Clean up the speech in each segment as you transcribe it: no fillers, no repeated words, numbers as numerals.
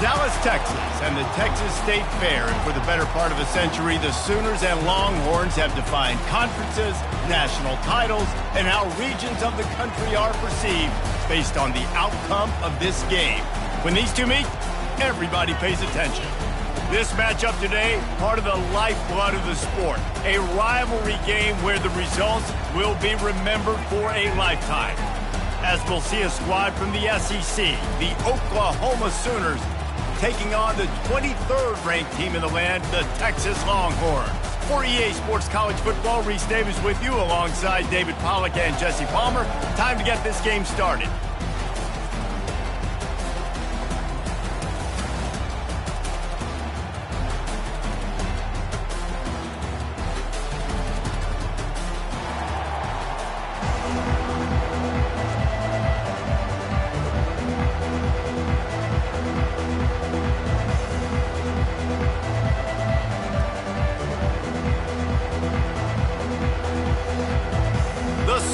Dallas, Texas, and the Texas State Fair. And for the better part of a century, the Sooners and Longhorns have defined conferences, national titles, and how regions of the country are perceived based on the outcome of this game. When these two meet, everybody pays attention. This matchup today, part of the lifeblood of the sport. A rivalry game where the results will be remembered for a lifetime. As we'll see a squad from the SEC, the Oklahoma Sooners, taking on the 23rd ranked team in the land, the Texas Longhorns. For EA Sports College Football, Reese Davis with you alongside David Pollack and Jesse Palmer. Time to get this game started.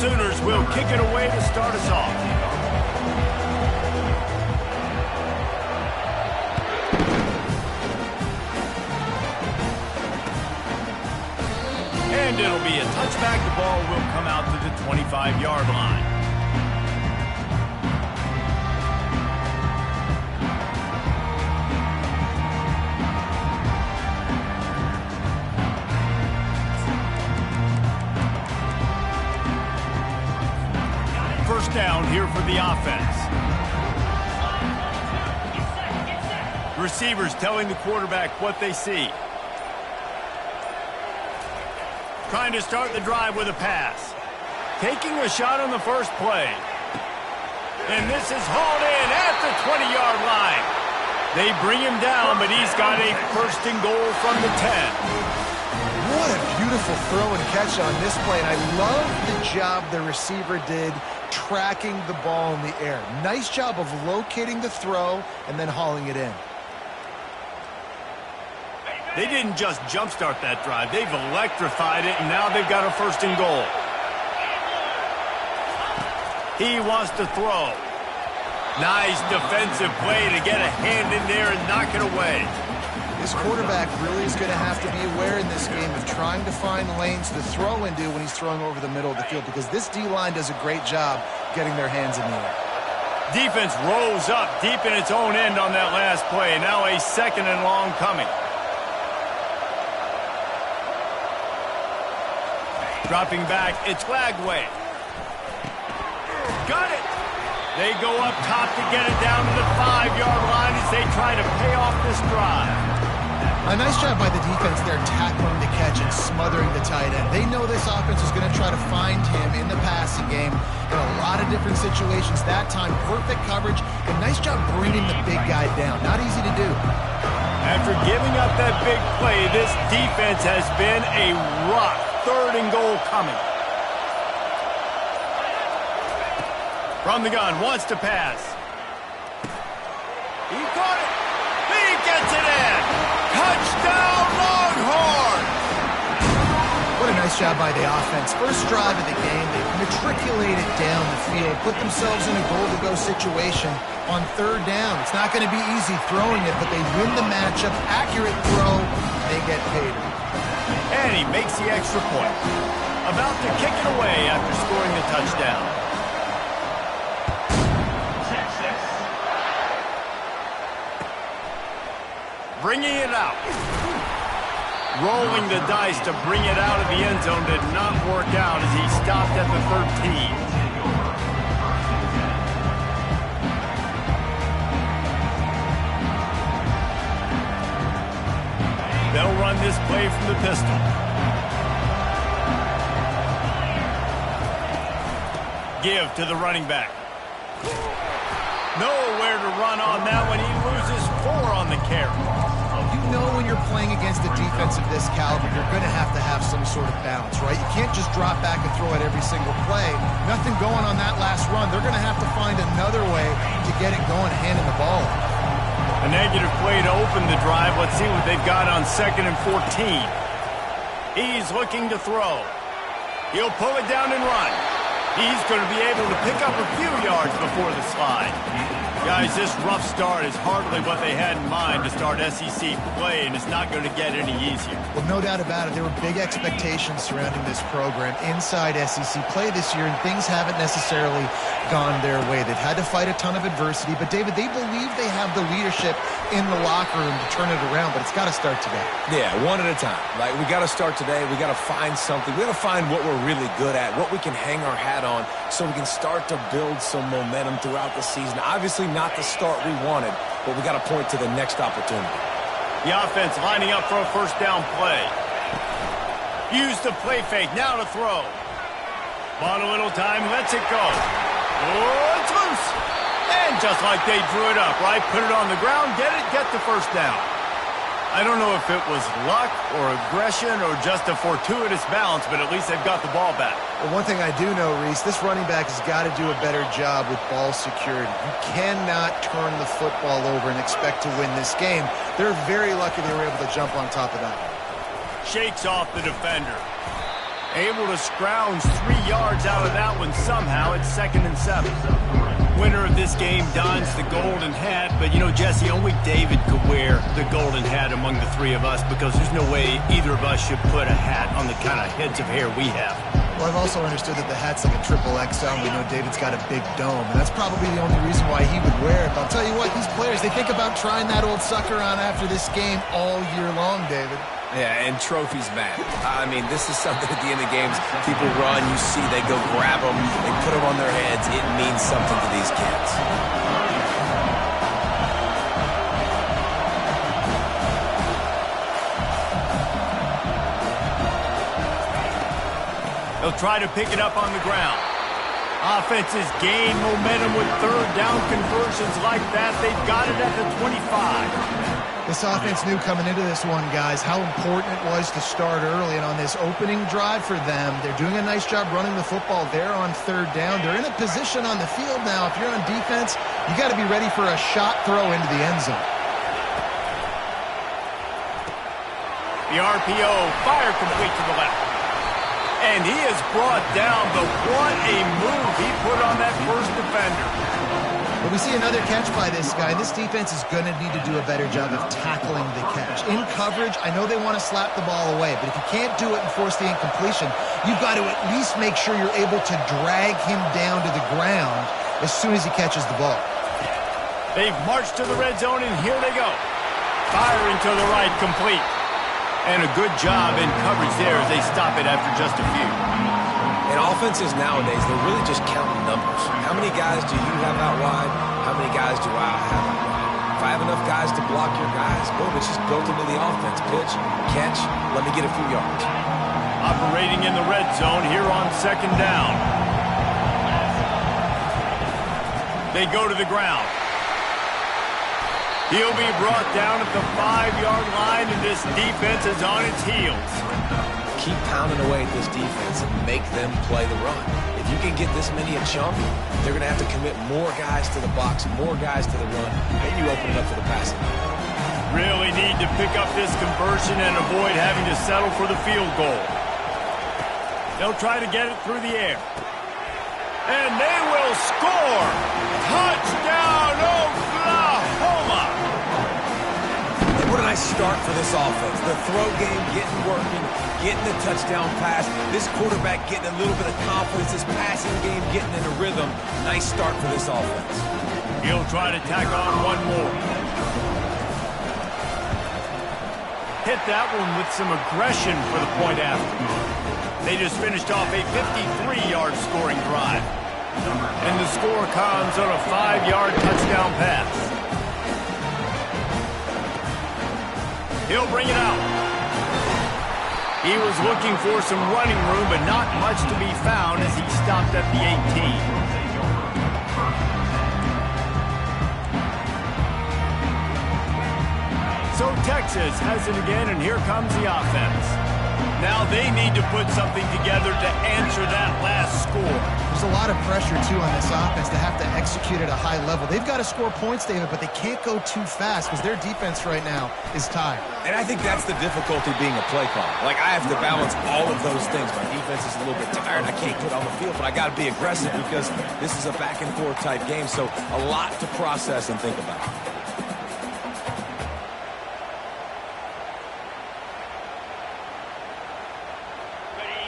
Sooners will kick it away to start us off. And it'll be a touchback. The ball will come out to the 25-yard line. First down here for the offense. Receivers telling the quarterback what they see. Trying to start the drive with a pass. Taking a shot on the first play. And this is hauled in at the 20-yard line. They bring him down, but he's got a first and goal from the 10. What a beautiful throw and catch on this play, and I love the job the receiver did tracking the ball in the air. Nice job of locating the throw and then hauling it in. They didn't just jumpstart that drive. They've electrified it, and now they've got a first and goal. He wants to throw. Nice defensive play to get a hand in there and knock it away. This quarterback really is going to have to be aware in this game of trying to find lanes to throw into when he's throwing over the middle of the field, because this D-line does a great job getting their hands in the air. Defense rose up deep in its own end on that last play. Now a second and long coming. Dropping back, it's Lagway. Got it! They go up top to get it down to the 5-yard line as they try to pay off this drive. A nice job by the defense there tackling the catch and smothering the tight end. They know this offense is going to try to find him in the passing game in a lot of different situations. That time, perfect coverage, and nice job bringing the big guy down. Not easy to do. After giving up that big play, this defense has been a rock. Third and goal coming. From the gun, wants to pass. He caught it. He gets it in. Touchdown, Longhorns! What a nice job by the offense. First drive of the game, they matriculated down the field, put themselves in a goal-to-go situation on third down. It's not going to be easy throwing it, but they win the matchup. Accurate throw, they get paid. And he makes the extra point. About to kick it away after scoring the touchdown. Bringing it out. Rolling the dice to bring it out of the end zone did not work out as he stopped at the 13. They'll run this play from the pistol. Give to the running back. Nowhere to run on that one. He loses 4 on the carry. You know when you're playing against a defense of this caliber, you're going to have some sort of balance, right? You can't just drop back and throw it every single play. Nothing going on that last run. They're going to have to find another way to get it going, handing the ball. A negative play to open the drive. Let's see what they've got on 2nd and 14. He's looking to throw. He'll pull it down and run. He's going to be able to pick up a few yards before the slide. Guys, this rough start is hardly what they had in mind to start SEC play, and it's not going to get any easier. Well, no doubt about it. There were big expectations surrounding this program inside SEC play this year, and things haven't necessarily gone their way. They've had to fight a ton of adversity, but, David, they believe they have the leadership in the locker room to turn it around, but it's got to start today. Yeah, one at a time. Like, we got to start today. We got to find something. We got to find what we're really good at, what we can hang our hat on, so we can start to build some momentum throughout the season. Obviously, not the start we wanted, but we got to point to the next opportunity. The offense lining up for a first down play. Use the play fake, now to throw. Bought a little time, lets it go. Oh, it's loose. And just like they drew it up, right? Put it on the ground, get the first down. I don't know if it was luck or aggression or just a fortuitous bounce, but at least they've got the ball back. Well, one thing I do know, Reese, this running back has got to do a better job with ball security. You cannot turn the football over and expect to win this game. They're very lucky they were able to jump on top of that. Shakes off the defender. Able to scrounge 3 yards out of that one somehow. It's 2nd and 7. Winner of this game dons the golden hat, but, you know, Jesse, only David could wear the golden hat among the three of us because there's no way either of us should put a hat on the kind of heads of hair we have. Well, I've also understood that the hat's like a triple XL, and we know David's got a big dome, and that's probably the only reason why he would wear it. But I'll tell you what, these players, they think about trying that old sucker on after this game all year long, David. Yeah, and trophies matter. I mean, this is something at the end of games. People run, you see, they go grab them, they put them on their heads. It means something to these kids. They'll try to pick it up on the ground. Offenses gain momentum with third down conversions like that. They've got it at the 25. This offense knew coming into this one, guys, how important it was to start early. And on this opening drive for them, they're doing a nice job running the football. They're on third down. They're in a position on the field now. If you're on defense, you got to be ready for a shot throw into the end zone. The RPO, fire complete to the left. And he is brought down, but what a move he put on that first defender. But we see another catch by this guy. This defense is going to need to do a better job of tackling the catch. In coverage, I know they want to slap the ball away, but if you can't do it and force the incompletion, you've got to at least make sure you're able to drag him down to the ground as soon as he catches the ball. They've marched to the red zone, and here they go. Firing to the right, complete. And a good job in coverage there as they stop it after just a few. In offenses nowadays, they're really just counting numbers. How many guys do you have out wide? How many guys do I have out wide? If I have enough guys to block your guys, boom, it's just built into the offense. Pitch, catch, let me get a few yards. Operating in the red zone here on 2nd down. They go to the ground. He'll be brought down at the 5-yard line, and this defense is on its heels. Keep pounding away at this defense and make them play the run. If you can get this many a chunk, they're going to have to commit more guys to the box, more guys to the run, and you open it up for the passing. Really need to pick up this conversion and avoid having to settle for the field goal. They'll try to get it through the air. And they will score! Touchdown, Oklahoma! What a nice start for this offense. The throw game getting working, getting the touchdown pass. This quarterback getting a little bit of confidence. This passing game getting in a rhythm. Nice start for this offense. He'll try to tack on one more. Hit that one with some aggression for the point after. They just finished off a 53-yard scoring drive. And the score comes on a 5-yard touchdown pass. He'll bring it out. He was looking for some running room, but not much to be found as he stopped at the 18. So Texas has it again, and here comes the offense. Now they need to put something together to answer that last score. a lot of pressure, too, on this offense to have to execute at a high level. They've got to score points, David, but they can't go too fast because their defense right now is tired. And I think that's the difficulty being a play caller. Like, I have to balance all of those things. My defense is a little bit tired. I can't get on the field, but I got to be aggressive because this is a back-and-forth type game. So a lot to process and think about.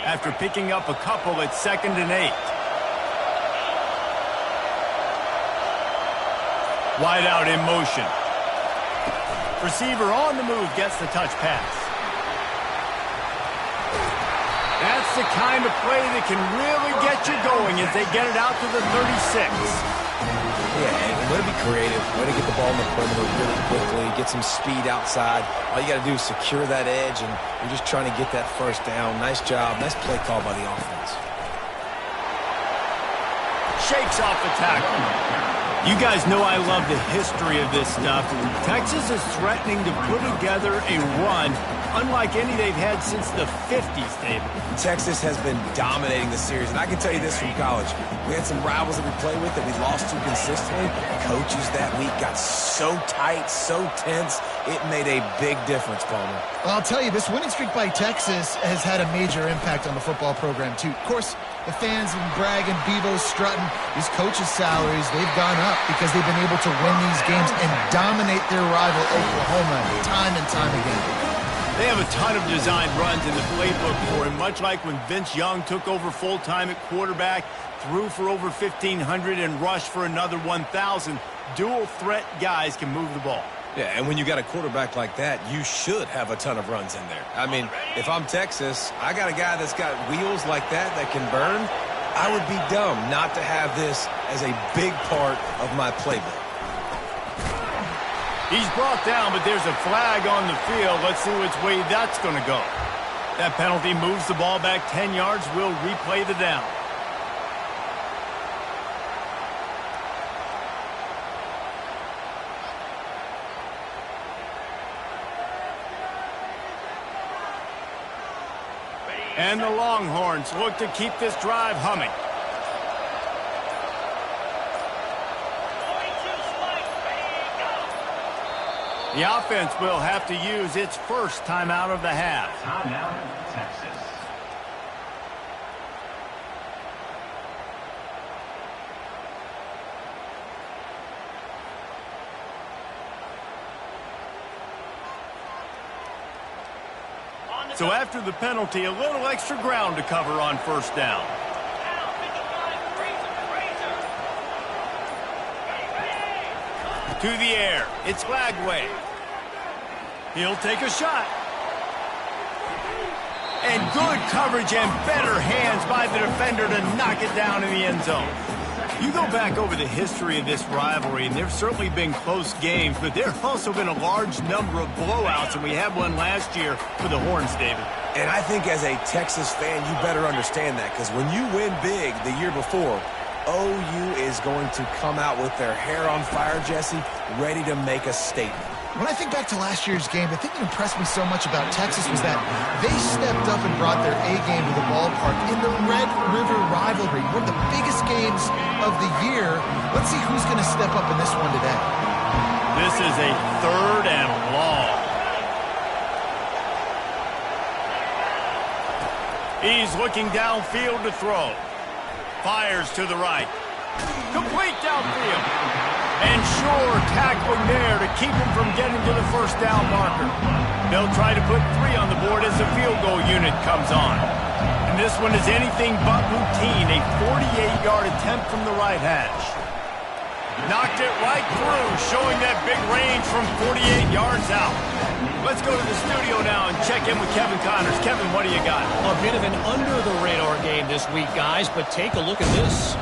After picking up a couple at 2nd and 8. Wide out in motion. Receiver on the move gets the touch pass. That's the kind of play that can really get you going as they get it out to the 36. Yeah, and way to be creative. Way to get the ball in the perimeter really quickly, get some speed outside. All you got to do is secure that edge, and you're just trying to get that first down. Nice job. Nice play call by the offense. Shakes off the tackle. You guys know I love the history of this stuff. Texas is threatening to put together a run unlike any they've had since the 50s, David. Texas has been dominating the series, and I can tell you this from college. We had some rivals that we played with that we lost to consistently. Coaches that week got so tight, so tense, it made a big difference, Palmer. Well, I'll tell you, this winning streak by Texas has had a major impact on the football program, too. Of course, the fans have been bragging, Bevo's strutting. These coaches' salaries, they've gone up because they've been able to win these games and dominate their rival Oklahoma time and time again. They have a ton of designed runs in the playbook for him, much like when Vince Young took over full-time at quarterback, threw for over 1,500 and rushed for another 1,000. Dual-threat guys can move the ball. Yeah, and when you got a quarterback like that, you should have a ton of runs in there. I mean, if I'm Texas, I got a guy that's got wheels like that can burn. I would be dumb not to have this as a big part of my playbook. He's brought down, but there's a flag on the field. Let's see which way that's going to go. That penalty moves the ball back 10 yards. We'll replay the down. And the Longhorns look to keep this drive humming. The offense will have to use its first timeout of the half. Timeout, Texas. So after the penalty, a little extra ground to cover on first down. To the air. It's Lagway. He'll take a shot. And good coverage and better hands by the defender to knock it down in the end zone. You go back over the history of this rivalry, and there's certainly been close games, but there have also been a large number of blowouts, and we had one last year for the Horns, David. And I think as a Texas fan, you better understand that, because when you win big the year before, OU is going to come out with their hair on fire, Jesse, ready to make a statement. When I think back to last year's game, the thing that impressed me so much about Texas was that they stepped up and brought their A-game to the ballpark in the Red River rivalry, one of the biggest games of the year. Let's see who's going to step up in this one today. This is a 3rd and long. He's looking downfield to throw. Fires to the right. Complete downfield. And sure tackling there to keep him from getting to the first down marker. They'll try to put 3 on the board as the field goal unit comes on. And this one is anything but routine. A 48-yard attempt from the right hash. Knocked it right through, showing that big range from 48 yards out. Let's go to the studio now and check in with Kevin Connors. Kevin, what do you got? A bit of an under-the-radar game this week, guys, but take a look at this.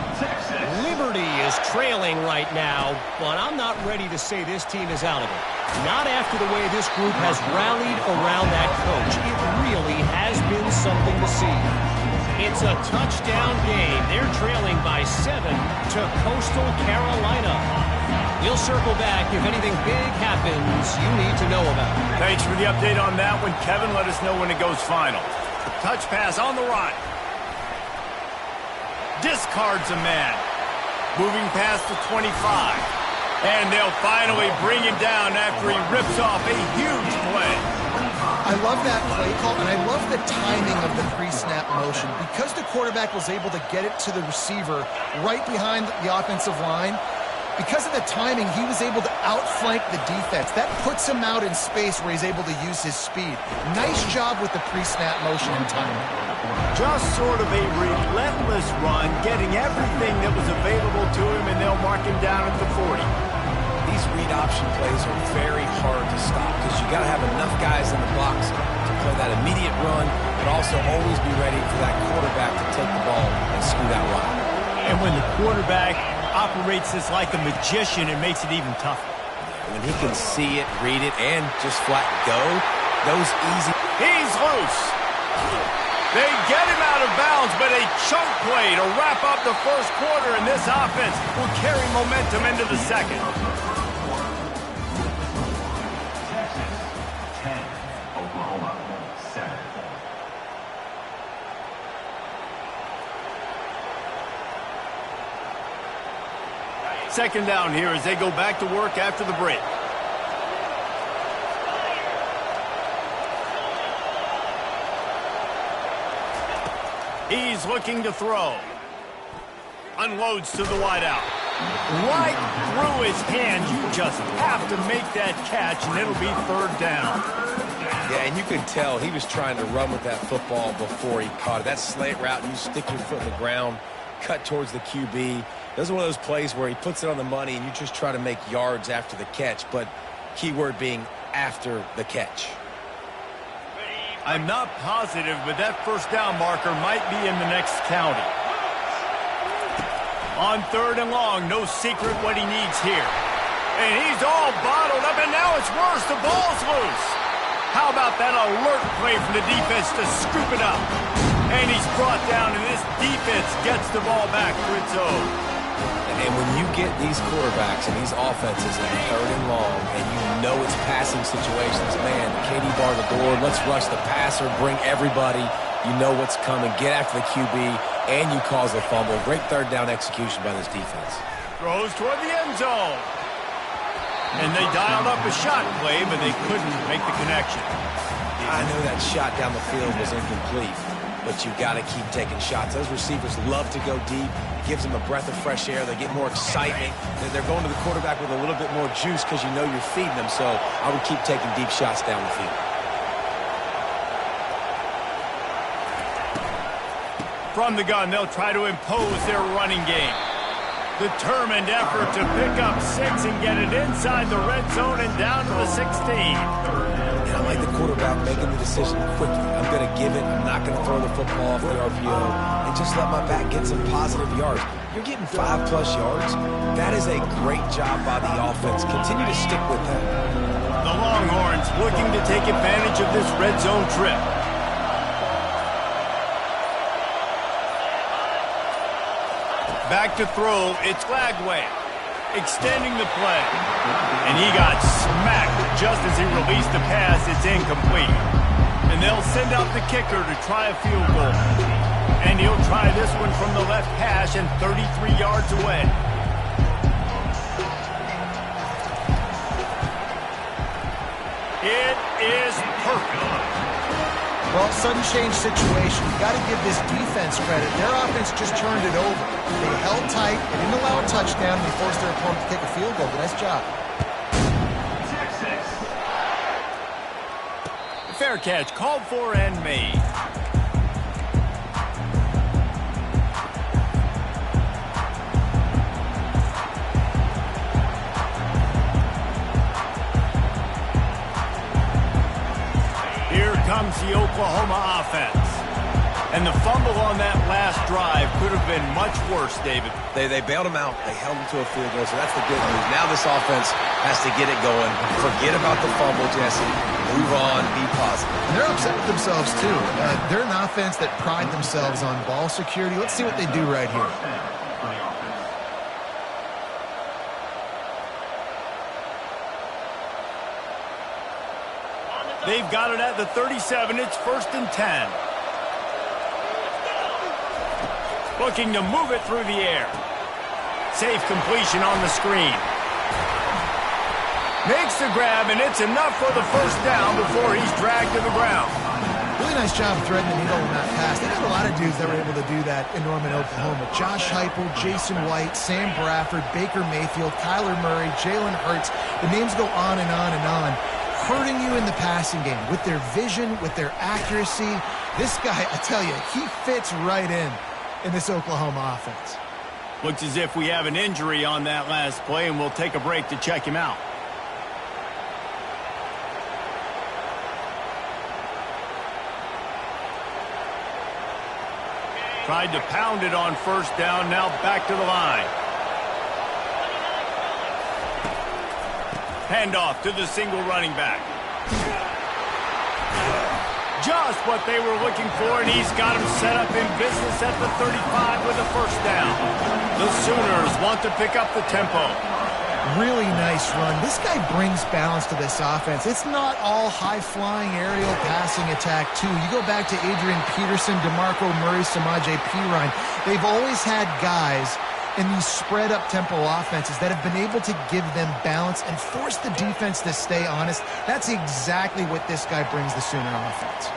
Liberty is trailing right now, but I'm not ready to say this team is out of it. Not after the way this group has rallied around that coach. It really has been something to see. It's a touchdown game. They're trailing by 7 to Coastal Carolina. We'll circle back if anything big happens you need to know about. Thanks for the update on that one, Kevin. Let us know when it goes final. Touch pass on the right. discards a man. Moving past the 25. And they'll finally bring him down after he rips off a huge play. I love that play call, and I love the timing of the pre-snap motion. Because the quarterback was able to get it to the receiver right behind the offensive line, because of the timing, he was able to outflank the defense. That puts him out in space where he's able to use his speed. Nice job with the pre-snap motion and timing. Just sort of a relentless run, getting everything that was available to him, and they'll mark him down at the 40. These read option plays are very hard to stop because you got to have enough guys in the box to play that immediate run, but also always be ready for that quarterback to take the ball and scoot out wide. And when the quarterback operates this like a magician, it makes it even tougher. When he can see it, read it, and just flat go, those easy. He's loose. They get him out of bounds, but a chunk play to wrap up the first quarter, and this offense will carry momentum into the second. Texas 10, Oklahoma 7. Second down here as they go back to work after the break. He's looking to throw. Unloads to the wideout. Right through his hands. You just have to make that catch, and it'll be third down. Yeah, and you could tell he was trying to run with that football before he caught it. That slant route, you stick your foot in the ground, cut towards the QB. This is one of those plays where he puts it on the money, and you just try to make yards after the catch, but keyword being after the catch. I'm not positive, but that first down marker might be in the next county. On third and long, no secret what he needs here. And he's all bottled up, and now it's worse. The ball's loose. How about that alert play from the defense to scoop it up? And he's brought down, and this defense gets the ball back for its own. And when you get these quarterbacks and these offenses in third and long, and you know it's passing situations, man, KD bar the door, let's rush the passer, bring everybody. You know what's coming. Get after the QB, and you cause a fumble. Great third down execution by this defense. Throws toward the end zone. And they dialed up a shot play, but they couldn't make the connection. I know that shot down the field was incomplete, but you got to keep taking shots. Those receivers love to go deep. It gives them a breath of fresh air. They get more excitement. They're going to the quarterback with a little bit more juice because you know you're feeding them. So I would keep taking deep shots down the field. From the gun, they'll try to impose their running game. Determined effort to pick up 6 and get it inside the red zone and down to the 16. And I like the quarterback making the decision quickly. I'm going to give it. I'm not going to throw the football off the RPO and just let my back get some positive yards. You're getting 5+ yards. That is a great job by the offense. Continue to stick with that. The Longhorns looking to take advantage of this red zone trip. Back to throw, it's Lagway, extending the play. And he got smacked just as he released the pass. It's incomplete. And they'll send out the kicker to try a field goal. And he'll try this one from the left hash and 33 yards away. It is perfect. Well, sudden change situation. You got to give this defense credit. Their offense just turned it over. They held tight. They didn't allow a touchdown. They forced their opponent to take a field goal. Nice job. Texas. Fair catch called for and made. Comes the Oklahoma offense. And the fumble on that last drive could have been much worse, David. They bailed him out. They held him to a field goal, so that's the good news. Now this offense has to get it going. Forget about the fumble, Jesse. Move on. Be positive. And they're upset with themselves, too. They're an offense that pride themselves on ball security. Let's see what they do right here. They've got it at the 37. It's 1st and 10. looking to move it through the air. Safe completion on the screen. Makes the grab, and it's enough for the first down before he's dragged to the ground. Really nice job threading the needle in that pass. They got a lot of dudes that were able to do that in Norman, Oklahoma. Josh Heupel, Jason White, Sam Bradford, Baker Mayfield, Kyler Murray, Jalen Hurts. The names go on and on and on. Hurting you in the passing game with their vision, with their accuracy. This guy, I tell you, he fits right in this Oklahoma offense. Looks as if we have an injury on that last play, and we'll take a break to check him out. Tried to pound it on first down, now back to the line. Handoff to the single running back. Just what they were looking for, and he's got him set up in business at the 35 with a first down. The Sooners want to pick up the tempo. Really nice run. This guy brings balance to this offense. It's not all high-flying aerial passing attack, too. You go back to Adrian Peterson, DeMarco Murray, Samaje Perine. They've always had guys in these spread-up tempo offenses that have been able to give them balance and force the defense to stay honest. That's exactly what this guy brings the Sooner offense.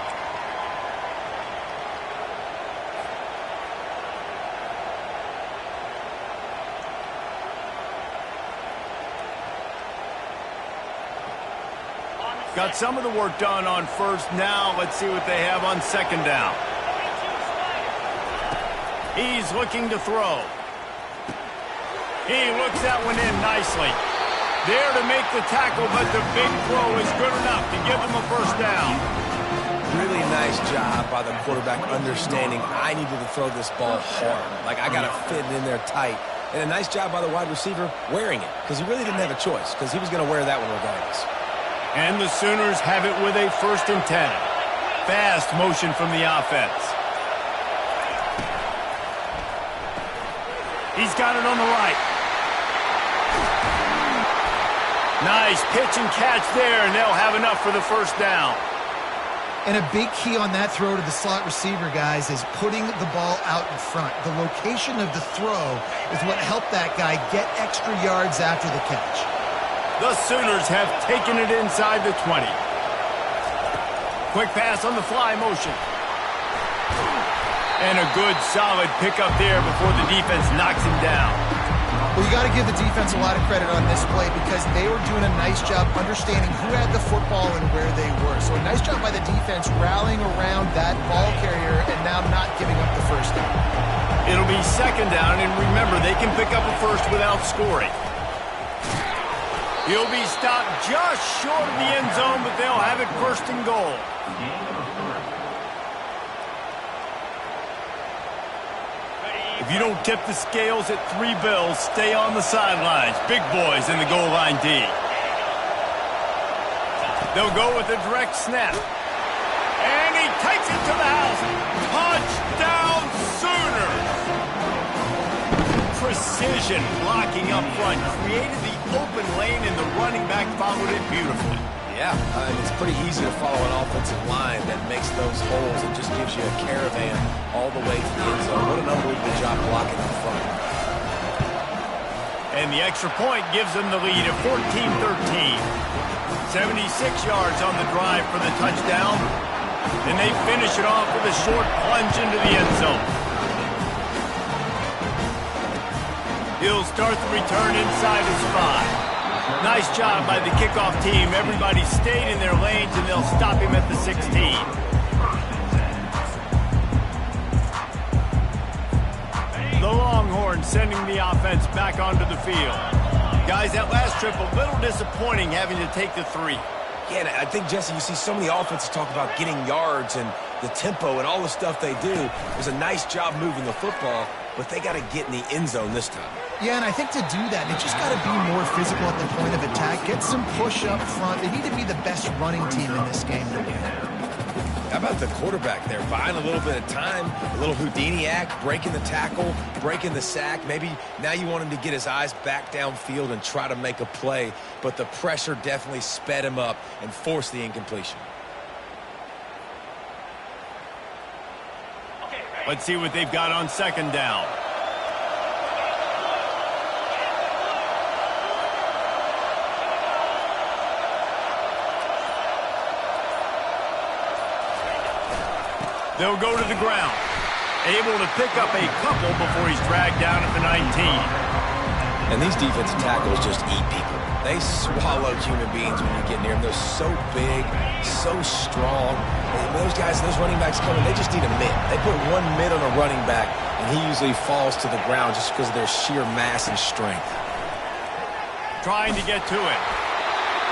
Got some of the work done on first. Now let's see what they have on second down. He's looking to throw. He looks that one in nicely. There to make the tackle, but the big throw is good enough to give him a first down. Really nice job by the quarterback understanding I needed to throw this ball hard. Like, I got to fit it in there tight. And a nice job by the wide receiver wearing it, because he really didn't have a choice, because he was going to wear that one regardless. And the Sooners have it with a 1st and 10. Fast motion from the offense. He's got it on the right. Nice pitch and catch there, and they'll have enough for the first down. And a big key on that throw to the slot receiver, guys, is putting the ball out in front. The location of the throw is what helped that guy get extra yards after the catch. The Sooners have taken it inside the 20. Quick pass on the fly motion. And a good, solid pickup there before the defense knocks him down. Well, you got to give the defense a lot of credit on this play because they were doing a nice job understanding who had the football and where they were. So a nice job by the defense rallying around that ball carrier and now not giving up the first down. It'll be second down, and remember, they can pick up a first without scoring. He'll be stopped just short of the end zone, but they'll have it 1st and goal. If you don't tip the scales at 3 bills, stay on the sidelines. Big boys in the goal line D. They'll go with a direct snap. And he takes it to the house. Touchdown Sooners! Precision blocking up front created the open lane, and the running back followed it beautifully. Yeah, it's pretty easy to follow an offensive line that makes those holes and just gives you a caravan all the way to the end zone. What an unbelievable job blocking up front. And the extra point gives them the lead at 14-13. 76 yards on the drive for the touchdown. And they finish it off with a short plunge into the end zone. He'll start the return inside his 5. Nice job by the kickoff team. Everybody stayed in their lanes, and they'll stop him at the 16. The Longhorns sending the offense back onto the field. Guys, that last trip, a little disappointing having to take the 3. Yeah, and I think, Jesse, you see so many offenses talk about getting yards and the tempo and all the stuff they do. It was a nice job moving the football, but they got to get in the end zone this time. Yeah, and I think to do that, they just got to be more physical at the point of attack. Get some push up front. They need to be the best running team in this game to win. How about the quarterback there? Buying a little bit of time, a little Houdini act, breaking the tackle, breaking the sack. Maybe now you want him to get his eyes back downfield and try to make a play, but the pressure definitely sped him up and forced the incompletion. Okay, ready. Let's see what they've got on second down. They'll go to the ground. Able to pick up a couple before he's dragged down at the 19. And these defensive tackles just eat people. They swallow human beings when you get near them. They're so big, so strong. And those guys, those running backs coming, they just need a mid. They put one mid on a running back, and he usually falls to the ground just because of their sheer mass and strength. Trying to get to it.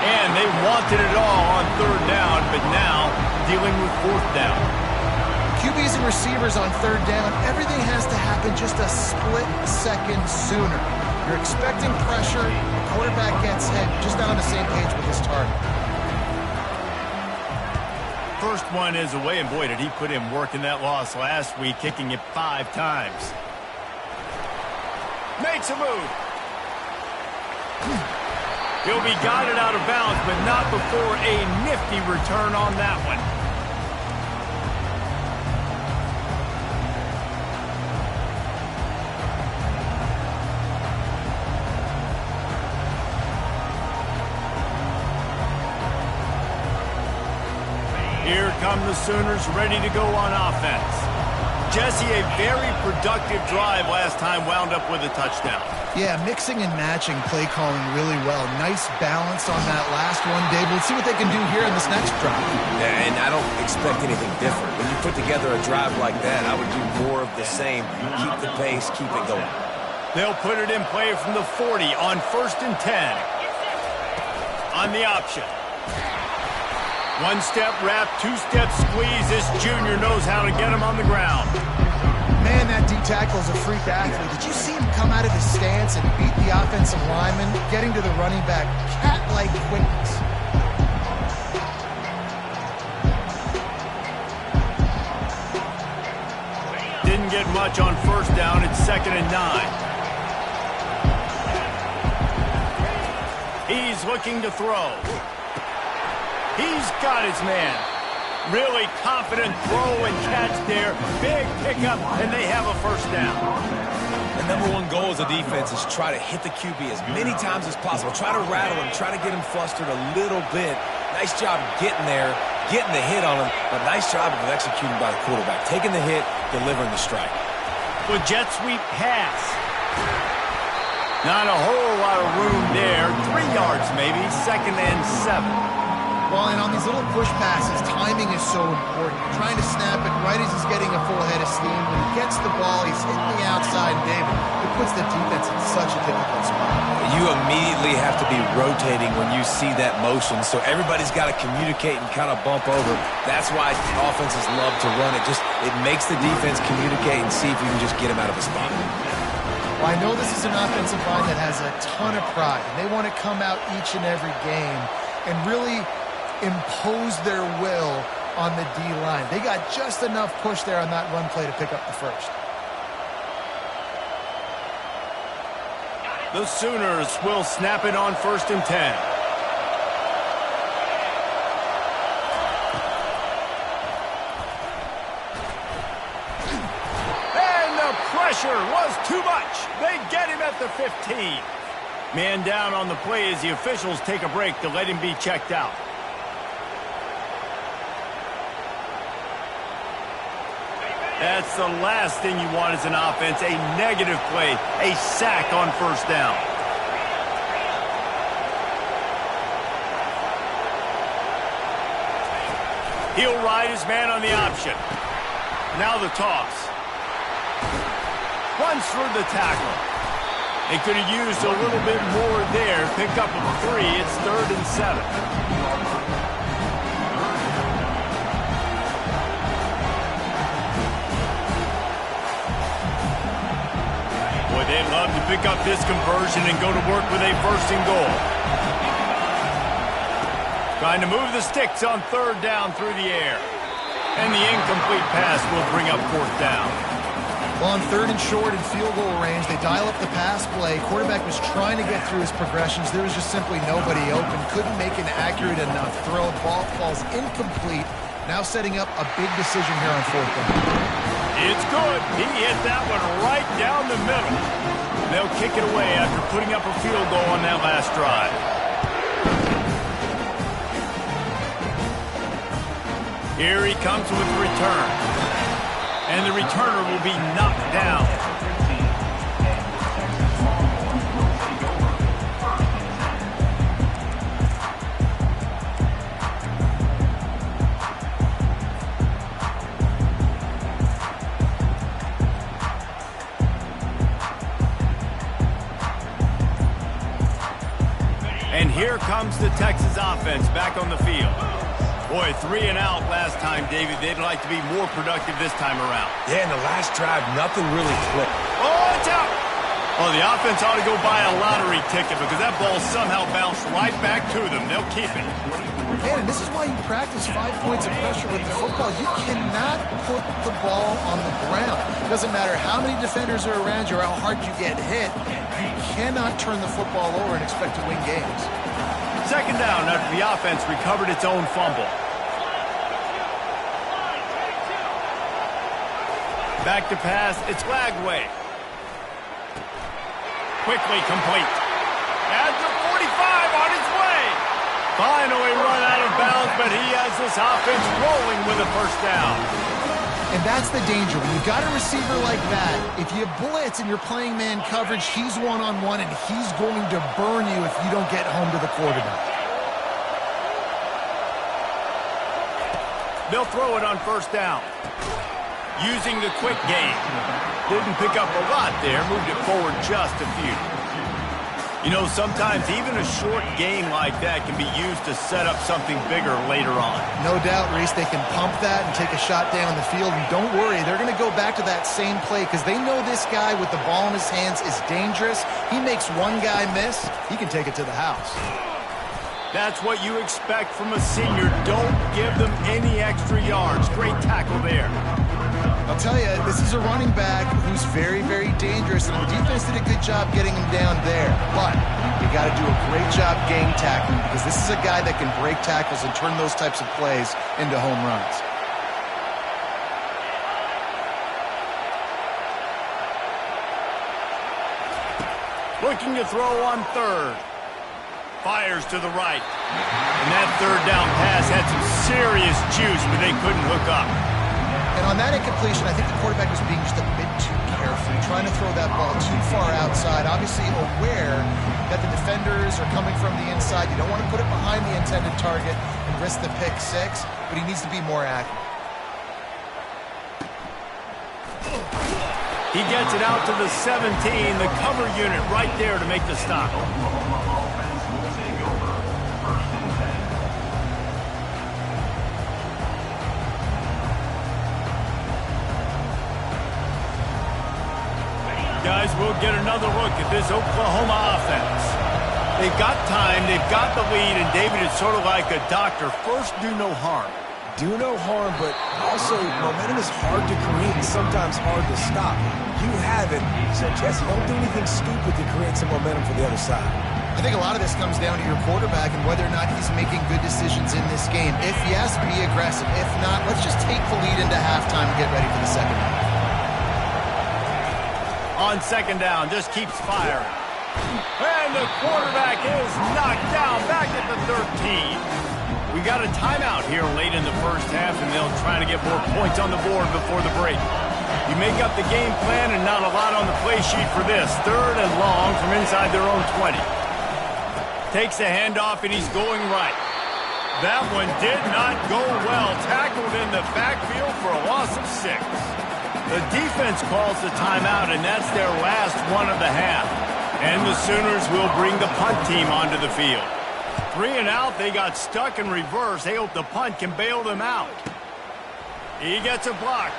And they wanted it all on third down, but now dealing with fourth down. QBs and receivers on third down, everything has to happen just a split second sooner. You're expecting pressure, the quarterback gets hit, just not on the same page with his target. First one is away, and boy, did he put in work in that loss last week, kicking it 5 times. Makes a move. He'll be guided out of bounds, but not before a nifty return on that one. Here come the Sooners ready to go on offense. Jesse, a very productive drive last time, wound up with a touchdown. Yeah, mixing and matching play calling really well. Nice balance on that last one, Dave. Let's see what they can do here in this next drive. Yeah, and I don't expect anything different. When you put together a drive like that, I would do more of the same. Keep the pace, keep it going. They'll put it in play from the 40 on 1st and 10. On the option. One-step wrap, two-step squeeze. This junior knows how to get him on the ground. Man, that D-tackle is a freak athlete. Did you see him come out of his stance and beat the offensive lineman, getting to the running back? Cat-like quickness. Didn't get much on first down. It's 2nd and 9. He's looking to throw. He's got his man. Really confident throw and catch there. Big pickup, and they have a first down. The number one goal as a defense is try to hit the QB as many times as possible. Try to rattle him. Try to get him flustered a little bit. Nice job getting there, getting the hit on him, but nice job of executing by the quarterback. Taking the hit, delivering the strike. With jet sweep pass. Not a whole lot of room there. 3 yards maybe, 2nd and 7. Well, and on these little push passes, timing is so important. You're trying to snap it right as he's getting a full head of steam. When he gets the ball, he's hitting the outside, and David, it puts the defense in such a difficult spot. You immediately have to be rotating when you see that motion, so everybody's got to communicate and kind of bump over. That's why offenses love to run it. It makes the defense communicate and see if you can just get him out of a spot. Well, I know this is an offensive line that has a ton of pride, and they want to come out each and every game and really impose their will on the D-line. They got just enough push there on that run play to pick up the first. The Sooners will snap it on 1st and 10. And the pressure was too much. They get him at the 15. Man down on the play as the officials take a break to let him be checked out. That's the last thing you want as an offense, a negative play, a sack on first down. He'll ride his man on the option. Now the toss. Runs through the tackle. They could have used a little bit more there. Pick up a 3. It's 3rd and 7. They'd love to pick up this conversion and go to work with a 1st and goal. Trying to move the sticks on 3rd down through the air. And the incomplete pass will bring up 4th down. Well, on 3rd and short in field goal range, they dial up the pass play. Quarterback was trying to get through his progressions. There was just simply nobody open. Couldn't make an accurate enough throw. Ball falls incomplete. Now setting up a big decision here on 4th down. It's good. He hit that one right down the middle. They'll kick it away after putting up a field goal on that last drive. Here he comes with the return. And the returner will be knocked down. And here comes the Texas offense back on the field. Boy, 3 and out last time, David. They'd like to be more productive this time around. Yeah, in the last drive, nothing really clicked. Oh, it's out! Oh, the offense ought to go buy a lottery ticket because that ball somehow bounced right back to them. They'll keep it. Man, and this is why you practice 5 points of pressure with the football. You cannot put the ball on the ground. It doesn't matter how many defenders are around you or how hard you get hit. You cannot turn the football over and expect to win games. Second down after the offense recovered its own fumble. Back to pass. It's Lagway. Quickly complete. At the 45 on his way. Finally run out of bounds, but he has this offense rolling with a first down. And that's the danger. When you've got a receiver like that, if you blitz and you're playing man coverage, he's one-on-one, and he's going to burn you if you don't get home to the quarterback. They'll throw it on first down. Using the quick game. Didn't pick up a lot there, moved it forward just a few. You know, sometimes even a short gain like that can be used to set up something bigger later on. No doubt, Reese, they can pump that and take a shot down the field. And don't worry, they're going to go back to that same play because they know this guy with the ball in his hands is dangerous. He makes one guy miss, he can take it to the house. That's what you expect from a senior. Don't give them any extra yards. Great tackle there. I'll tell you, this is a running back who's very, very dangerous, and the defense did a good job getting him down there. But you got to do a great job game tackling because this is a guy that can break tackles and turn those types of plays into home runs. Looking to throw on third. Fires to the right. And that third down pass had some serious juice, but they couldn't hook up. And on that incompletion, I think the quarterback was being just a bit too careful, trying to throw that ball too far outside, obviously aware that the defenders are coming from the inside. You don't want to put it behind the intended target and risk the pick six, but he needs to be more accurate. He gets it out to the 17, the cover unit right there to make the stop. Guys, we'll get another look at this Oklahoma offense. They've got time, they've got the lead, and David is sort of like a doctor. First, do no harm. Do no harm, but also momentum is hard to create and sometimes hard to stop. You have it, so Jesse, don't do anything stupid to create some momentum for the other side. I think a lot of this comes down to your quarterback and whether or not he's making good decisions in this game. If yes, be aggressive. If not, let's just take the lead into halftime and get ready for the second half. On second down, just keeps firing. And the quarterback is knocked down back at the 13. We got a timeout here late in the first half, and they'll try to get more points on the board before the break. You make up the game plan and not a lot on the play sheet for this. Third and long from inside their own 20. Takes the handoff, and he's going right. That one did not go well. Tackled in the backfield for a loss of 6. The defense calls the timeout, and that's their last one of the half. And the Sooners will bring the punt team onto the field. 3 and out, they got stuck in reverse. They hope the punt can bail them out. He gets a block.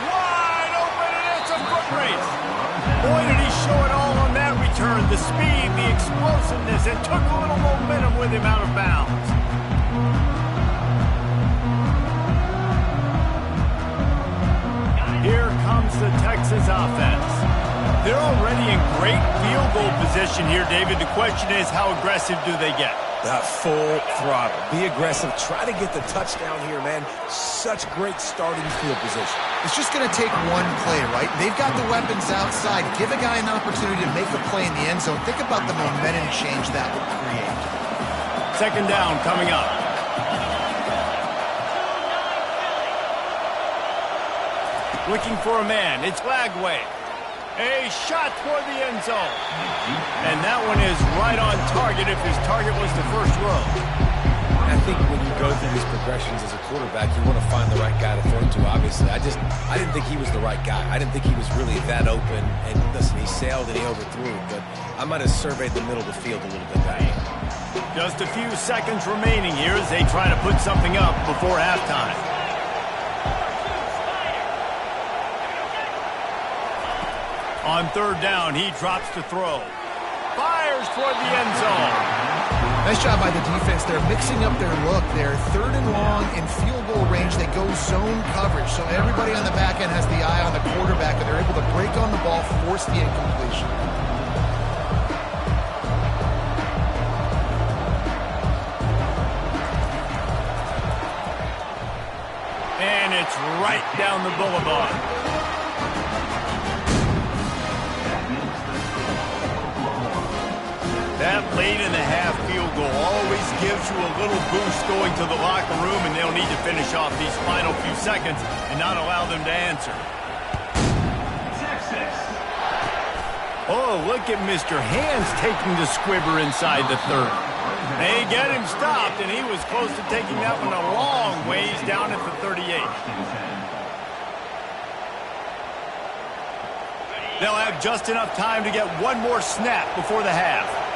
Wide open, and it's a foot race. Boy, did he show it all on that return. The speed, the explosiveness, and took a little momentum with him out of bounds. Here comes the Texas offense. They're already in great field goal position here, David. The question is, how aggressive do they get? Full throttle. Be aggressive. Try to get the touchdown here, man. Such great starting field position. It's just going to take one play, right? They've got the weapons outside. Give a guy an opportunity to make a play in the end zone. Think about the momentum change that would create. Second down coming up. Looking for a man. It's Lagway. A shot toward the end zone. And that one is right on target if his target was the first row. I think when you go through these progressions as a quarterback, you want to find the right guy to throw to, obviously. I didn't think he was the right guy. I didn't think he was really that open. And listen, he sailed and he overthrew, but I might have surveyed the middle of the field a little bit better. Just a few seconds remaining here as they try to put something up before halftime. On third down, he drops to throw. Fires toward the end zone. Nice job by the defense. They're mixing up their look. They're third and long in field goal range. They go zone coverage. So everybody on the back end has the eye on the quarterback, and they're able to break on the ball, force the incompletion. And it's right down the boulevard. That late-in-the-half field goal always gives you a little boost going to the locker room, and they'll need to finish off these final few seconds and not allow them to answer. Oh, look at Mr. Hands taking the squibber inside the 30. They get him stopped, and he was close to taking that one a long ways down at the 38. They'll have just enough time to get one more snap before the half.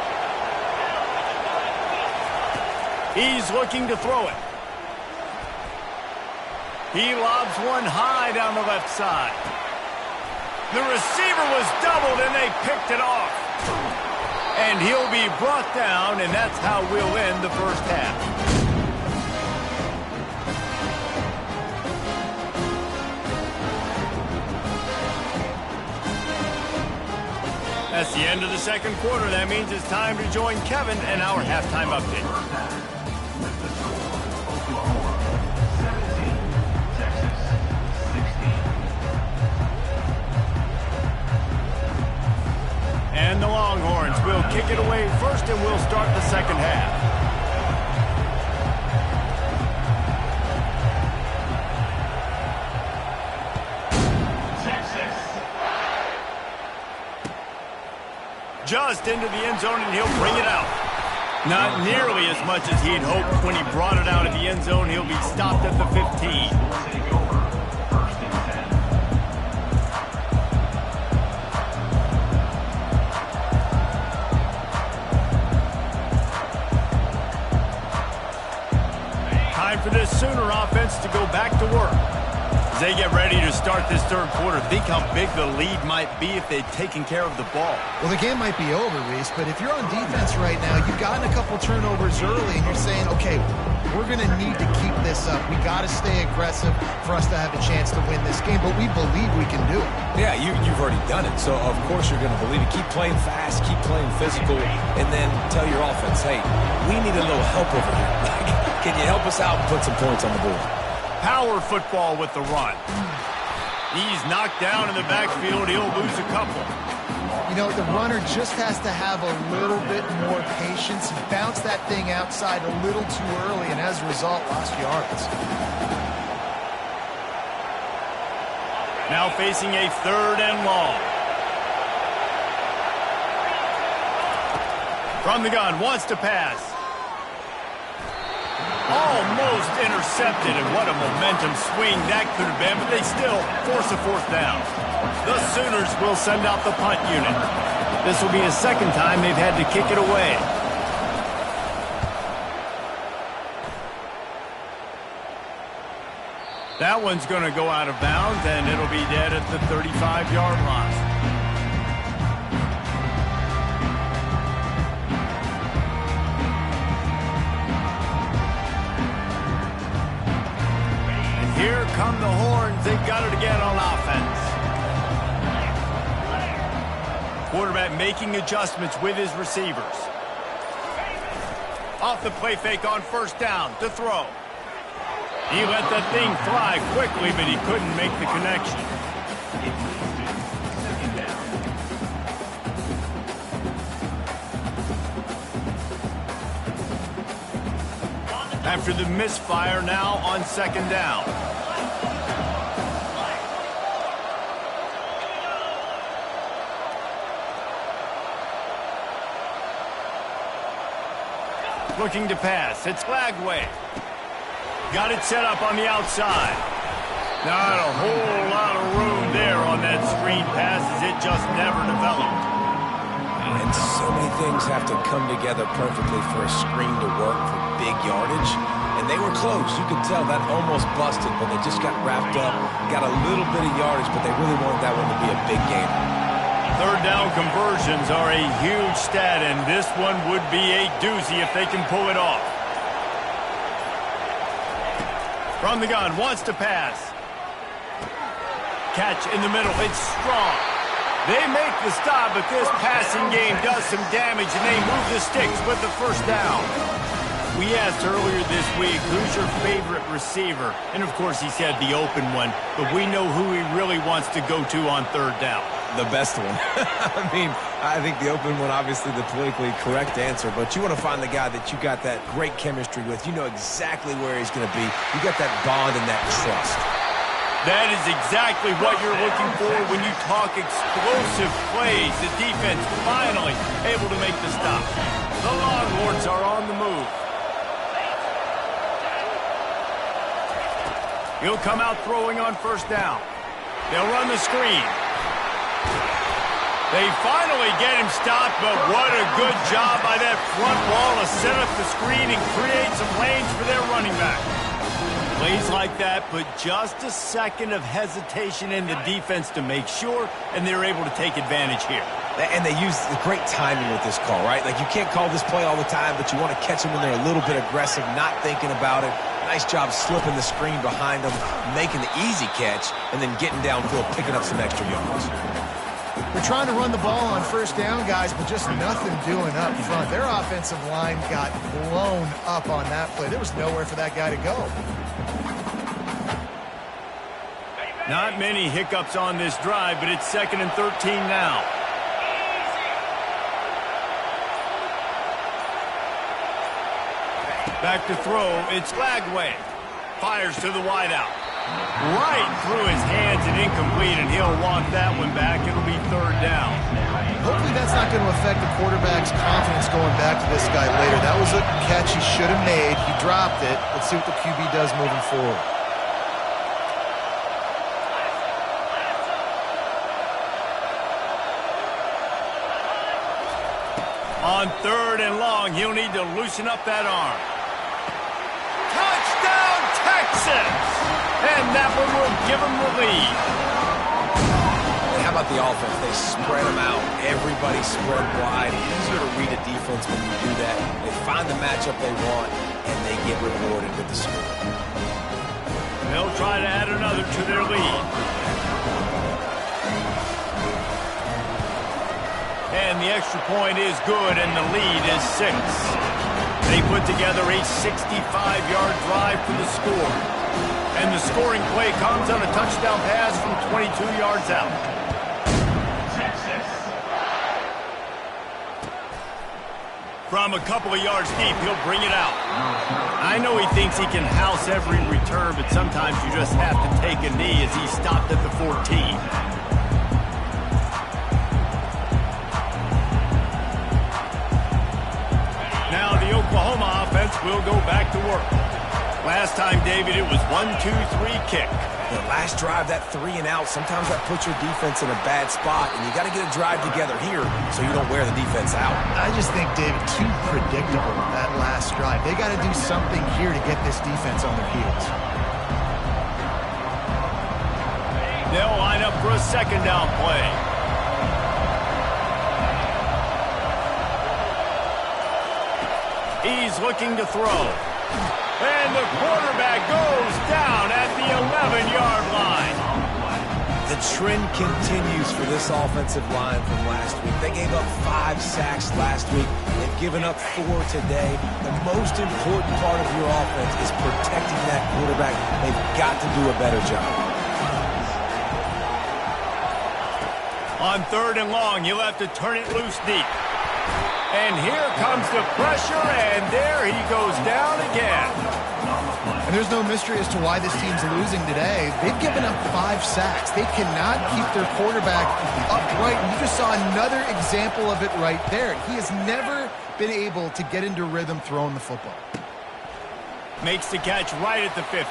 He's looking to throw it. He lobs one high down the left side. The receiver was doubled, and they picked it off. And he'll be brought down, and that's how we'll end the first half. That's the end of the second quarter. That means it's time to join Kevin and our halftime update. And the Longhorns will kick it away first, and we'll start the second half. Just into the end zone, and he'll bring it out. Not nearly as much as he'd hoped when he brought it out of the end zone. He'll be stopped at the 15. For this Sooner offense to go back to work as they get ready to start this third quarter. Think how big the lead might be if they'd taken care of the ball. Well, the game might be over, Reese, but if you're on defense right now, you've gotten a couple turnovers early, and you're saying, okay, we're going to need to keep this up. We got to stay aggressive for us to have a chance to win this game, but we believe we can do it. Yeah, you've already done it, so of course you're going to believe it. Keep playing fast, keep playing physical, and then tell your offense, hey, we need a little help over here. Can you help us out and put some points on the board? Power football with the run. He's knocked down in the backfield. He'll lose a couple. You know, the runner just has to have a little bit more patience. He bounced that thing outside a little too early, and as a result, lost yards. Now facing a third and long. From the gun, wants to pass. Almost intercepted, and what a momentum swing that could have been, but they still force a fourth down. The Sooners will send out the punt unit. This will be the second time they've had to kick it away. That one's going to go out of bounds, and it'll be dead at the 35-yard line. Here come the Horns. They've got it again on offense. Quarterback making adjustments with his receivers. Off the play fake on first down to throw. He let that thing fly quickly, but he couldn't make the connection. After the misfire, now on second down. Looking to pass. It's Lagway. Got it set up on the outside. Not a whole lot of room there on that screen pass as it just never developed. And so many things have to come together perfectly for a screen to work for big yardage. And they were close. You could tell that almost busted, but they just got wrapped up, got a little bit of yardage, but they really wanted that one to be a big game. Third down conversions are a huge stat, and this one would be a doozy if they can pull it off. From the gun, wants to pass. Catch in the middle, it's strong. They make the stop, but this passing game does some damage, and they move the sticks with the first down. We asked earlier this week, who's your favorite receiver? And, of course, he said the open one, but we know who he really wants to go to on third down. The best one. I mean, I think the open one, obviously the politically correct answer, but you want to find the guy that you got that great chemistry with. You know exactly where he's going to be. You got that bond and that trust. That is exactly what you're looking for when you talk explosive plays. The defense finally able to make the stop. The Longhorns are on the move. He'll come out throwing on first down. They'll run the screen. They finally get him stopped, but what a good job by that front wall to set up the screen and create some lanes for their running back. Plays like that put just a second of hesitation in the defense to make sure, and they're able to take advantage here. And they use the great timing with this call, right? Like, you can't call this play all the time, but you want to catch them when they're a little bit aggressive, not thinking about it. Nice job slipping the screen behind them, making the easy catch, and then getting downfield, picking up some extra yards. They're trying to run the ball on first down, guys, but just nothing doing up front. Their offensive line got blown up on that play. There was nowhere for that guy to go. Not many hiccups on this drive, but it's 2nd and 13 now. Back to throw, it's Lagway. Fires to the wideout. Right through his hands and incomplete, and he'll want that one back. It'll be third down. Hopefully that's not going to affect the quarterback's confidence going back to this guy later. That was a catch he should have made. He dropped it. Let's see what the QB does moving forward. On third and long, he'll need to loosen up that arm. Touchdown, Texas! And that one will give them the lead. How about the offense? They spread them out. Everybody spread wide. Easier to read a defense when you do that. They find the matchup they want, and they get rewarded with the score. They'll try to add another to their lead. And the extra point is good, and the lead is 6. They put together a 65-yard drive for the score. And the scoring play comes on a touchdown pass from 22 yards out. From a couple of yards deep, he'll bring it out. I know he thinks he can house every return, but sometimes you just have to take a knee as he stopped at the 14. Now the Oklahoma offense will go back to work. Last time, David, it was 1-2-3 kick. The last drive, that 3 and out, sometimes that puts your defense in a bad spot, and you got to get a drive together here so you don't wear the defense out. I just think, David, too predictable, that last drive. They got to do something here to get this defense on their heels. They'll line up for a second down play. He's looking to throw. And the quarterback goes down at the 11-yard line. The trend continues for this offensive line from last week. They gave up 5 sacks last week. They've given up 4 today. The most important part of your offense is protecting that quarterback. They've got to do a better job. On 3rd and long, you'll have to turn it loose deep. And here comes the pressure, and there he goes down again. And there's no mystery as to why this team's losing today. They've given up 5 sacks. They cannot keep their quarterback upright. And you just saw another example of it right there. He has never been able to get into rhythm throwing the football. Makes the catch right at the 50.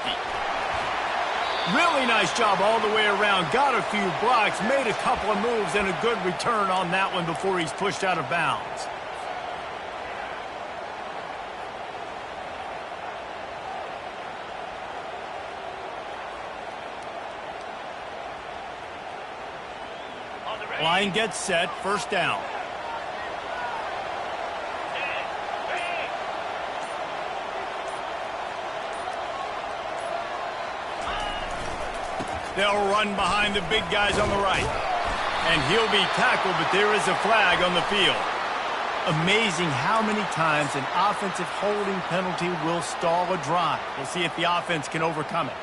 Really nice job all the way around. Got a few blocks, made a couple of moves, and a good return on that one before he's pushed out of bounds. Line gets set, 1st down. They'll run behind the big guys on the right. And he'll be tackled, but there is a flag on the field. Amazing how many times an offensive holding penalty will stall a drive. We'll see if the offense can overcome it.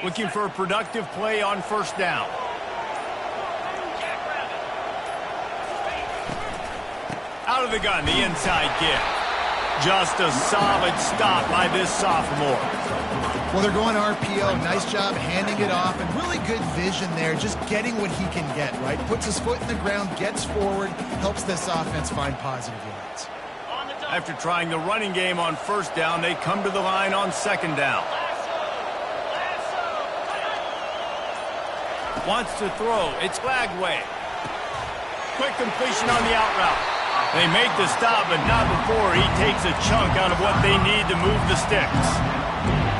Looking for a productive play on 1st down. Out of the gun, the inside give. Just a solid stop by this sophomore. Well, they're going RPO. Nice job handing it off, and really good vision there, just getting what he can get, right? Puts his foot in the ground, gets forward, helps this offense find positive yards. After trying the running game on 1st down, they come to the line on 2nd down. Wants to throw. It's flag way. Quick completion on the out route. They make the stop, but not before he takes a chunk out of what they need to move the sticks.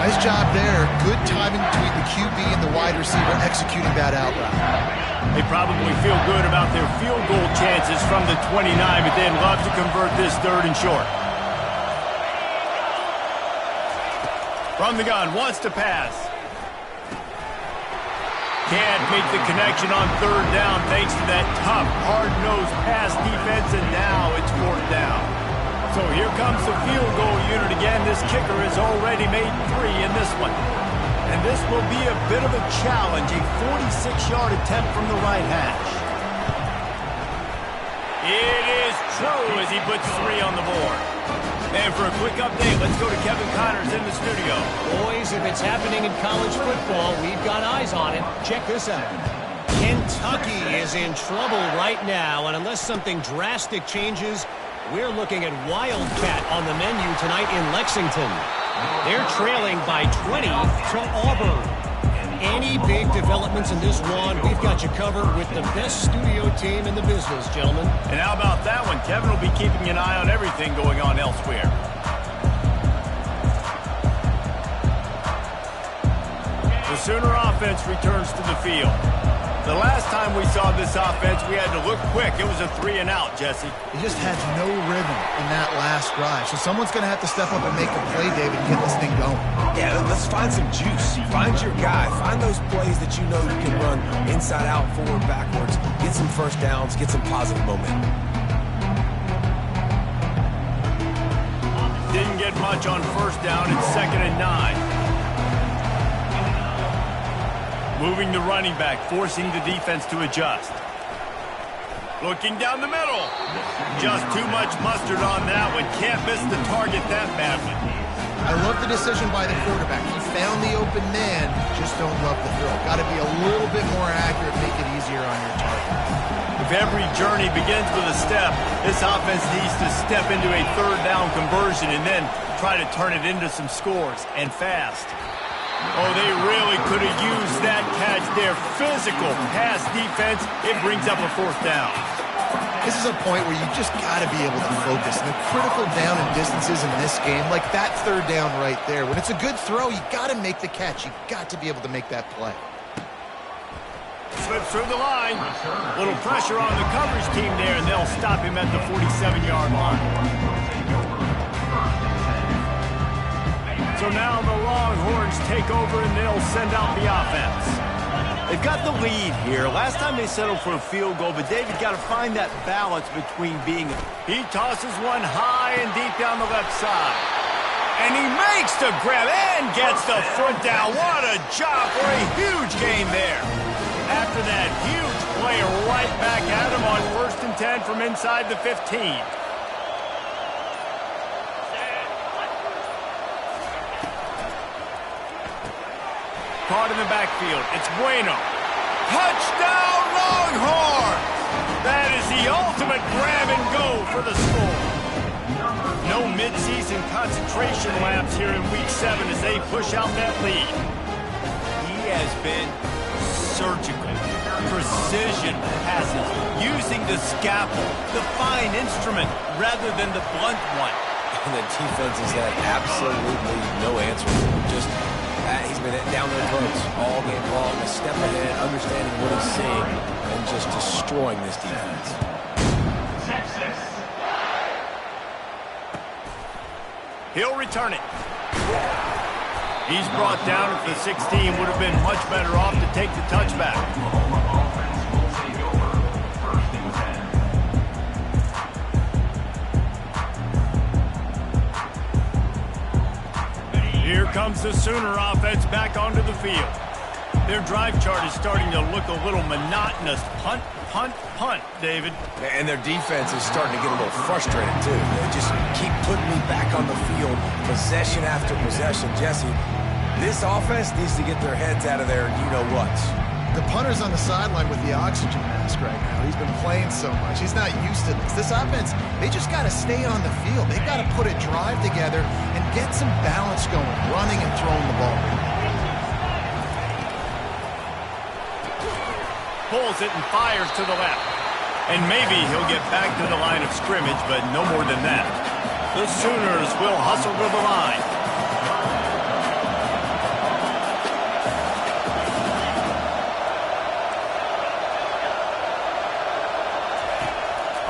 Nice job there. Good timing between the QB and the wide receiver executing that out route. They probably feel good about their field goal chances from the 29, but they'd love to convert this 3rd and short. From the gun, wants to pass. Can't make the connection on 3rd down thanks to that tough, hard-nosed pass defense, and now it's 4th down. So here comes the field goal unit again. This kicker has already made 3 in this one. And this will be a bit of a challenge, a 46-yard attempt from the right hash. It is true as he puts 3 on the board. And for a quick update, let's go to Kevin Connors in the studio. Boys, if it's happening in college football, we've got eyes on it. Check this out. Kentucky is in trouble right now, and unless something drastic changes, we're looking at Wildcat on the menu tonight in Lexington. They're trailing by 20 to Auburn. Any big developments in this one, we've got you covered with the best studio team in the business, gentlemen. And how about that one? Kevin will be keeping an eye on everything going on elsewhere. The Sooner offense returns to the field. The last time we saw this offense, we had to look quick. It was a 3-and-out, Jesse. He just had no rhythm in that last drive. So someone's going to have to step up and make a play, David, and get this thing going. Yeah, let's find some juice. Find your guy. Find those plays that you know you can run inside out, forward, backwards. Get some 1st downs. Get some positive momentum. Didn't get much on 1st down. It's 2nd and 9. Moving the running back, forcing the defense to adjust. Looking down the middle. Just too much mustard on that one. Can't miss the target that badly. I love the decision by the quarterback. He found the open man, just don't love the throw. Got to be a little bit more accurate, make it easier on your target. If every journey begins with a step, this offense needs to step into a 3rd down conversion and then try to turn it into some scores, and fast. Oh, they really could have used that catch there. Physical pass defense. It brings up a 4th down. This is a point where you just got to be able to focus. And the critical down and distances in this game, like that 3rd down right there. When it's a good throw, you got to make the catch. You got to be able to make that play. slips through the line. Little pressure on the coverage team there, and they'll stop him at the 47-yard line. So now the Longhorns take over, and they'll send out the offense. They've got the lead here. Last time they settled for a field goal, but David got to find that balance between being... He tosses one high and deep down the left side. And he makes the grab and gets the foot down. What a job for a huge gain there. After that huge play, right back at him on 1st and 10 from inside the 15. Caught in the backfield. It's Bueno. Touchdown, Longhorns! That is the ultimate grab and go for the score. No midseason concentration laps here in Week 7 as they push out that lead. He has been surgical, precision passes, using the scalpel, the fine instrument, rather than the blunt one. And the defense has had absolutely no answer. Just... he's been down their throats all game long, a step ahead, understanding what he's seeing, and just destroying this defense. Texas. He'll return it. He's brought down at the 16. Would have been much better off to take the touchback. Oklahoma offense will take over 1st and 10. Here comes the Sooner offense back onto the field. Their drive chart is starting to look a little monotonous. Punt, punt, punt, David. And their defense is starting to get a little frustrated, too. They just keep putting me back on the field, possession after possession. Jesse, this offense needs to get their heads out of their you-know-whats. The punter's on the sideline with the oxygen mask right now. He's been playing so much. He's not used to this. This offense, they just got to stay on the field. They've got to put a drive together and get some balance going, running and throwing the ball. Pulls it and fires to the left. And maybe he'll get back to the line of scrimmage, but no more than that. The Sooners will hustle to the line.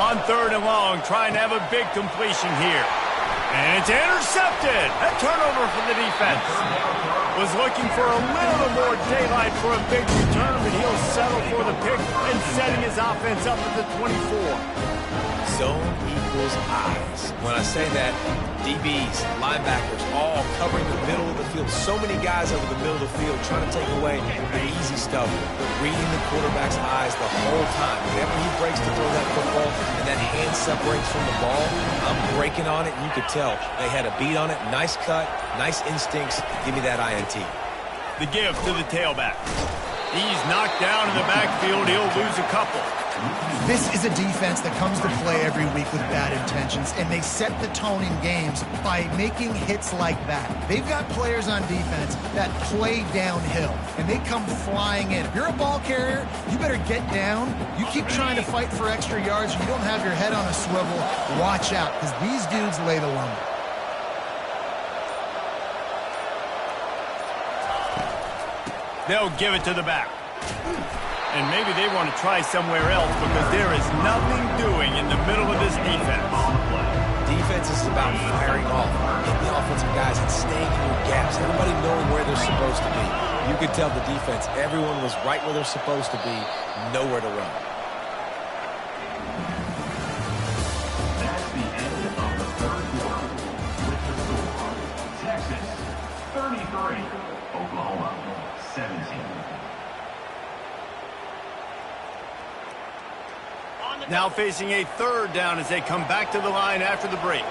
On 3rd and long, trying to have a big completion here. And it's intercepted. A turnover for the defense. Was looking for a little more daylight for a big return, but he'll settle for the pick and setting his offense up at the 24. Zone equals eyes. When I say that, DBs, linebackers, all covering the middle of the field. So many guys over the middle of the field trying to take away the easy stuff, but reading the quarterback's eyes the whole time. Whenever he breaks to throw that football and that hand separates from the ball, I'm breaking on it, and you could tell they had a beat on it. Nice cut, nice instincts. Give me that INT. The give to the tailback. He's knocked down in the backfield. He'll lose a couple. This is a defense that comes to play every week with bad intentions, and they set the tone in games by making hits like that. They've got players on defense that play downhill, and they come flying in. If you're a ball carrier, you better get down. You keep trying to fight for extra yards. You don't have your head on a swivel. Watch out, because these dudes lay the lumber. They'll give it to the back. And maybe they want to try somewhere else because there is nothing doing in the middle of this defense. Defense is about firing off, hitting the offensive guys and staying in your gaps. Everybody knowing where they're supposed to be. You could tell the defense, everyone was right where they're supposed to be, nowhere to run. That's the end of the 3rd quarter with the score. Texas 33, Oklahoma 17. Now facing a 3rd down as they come back to the line after the break.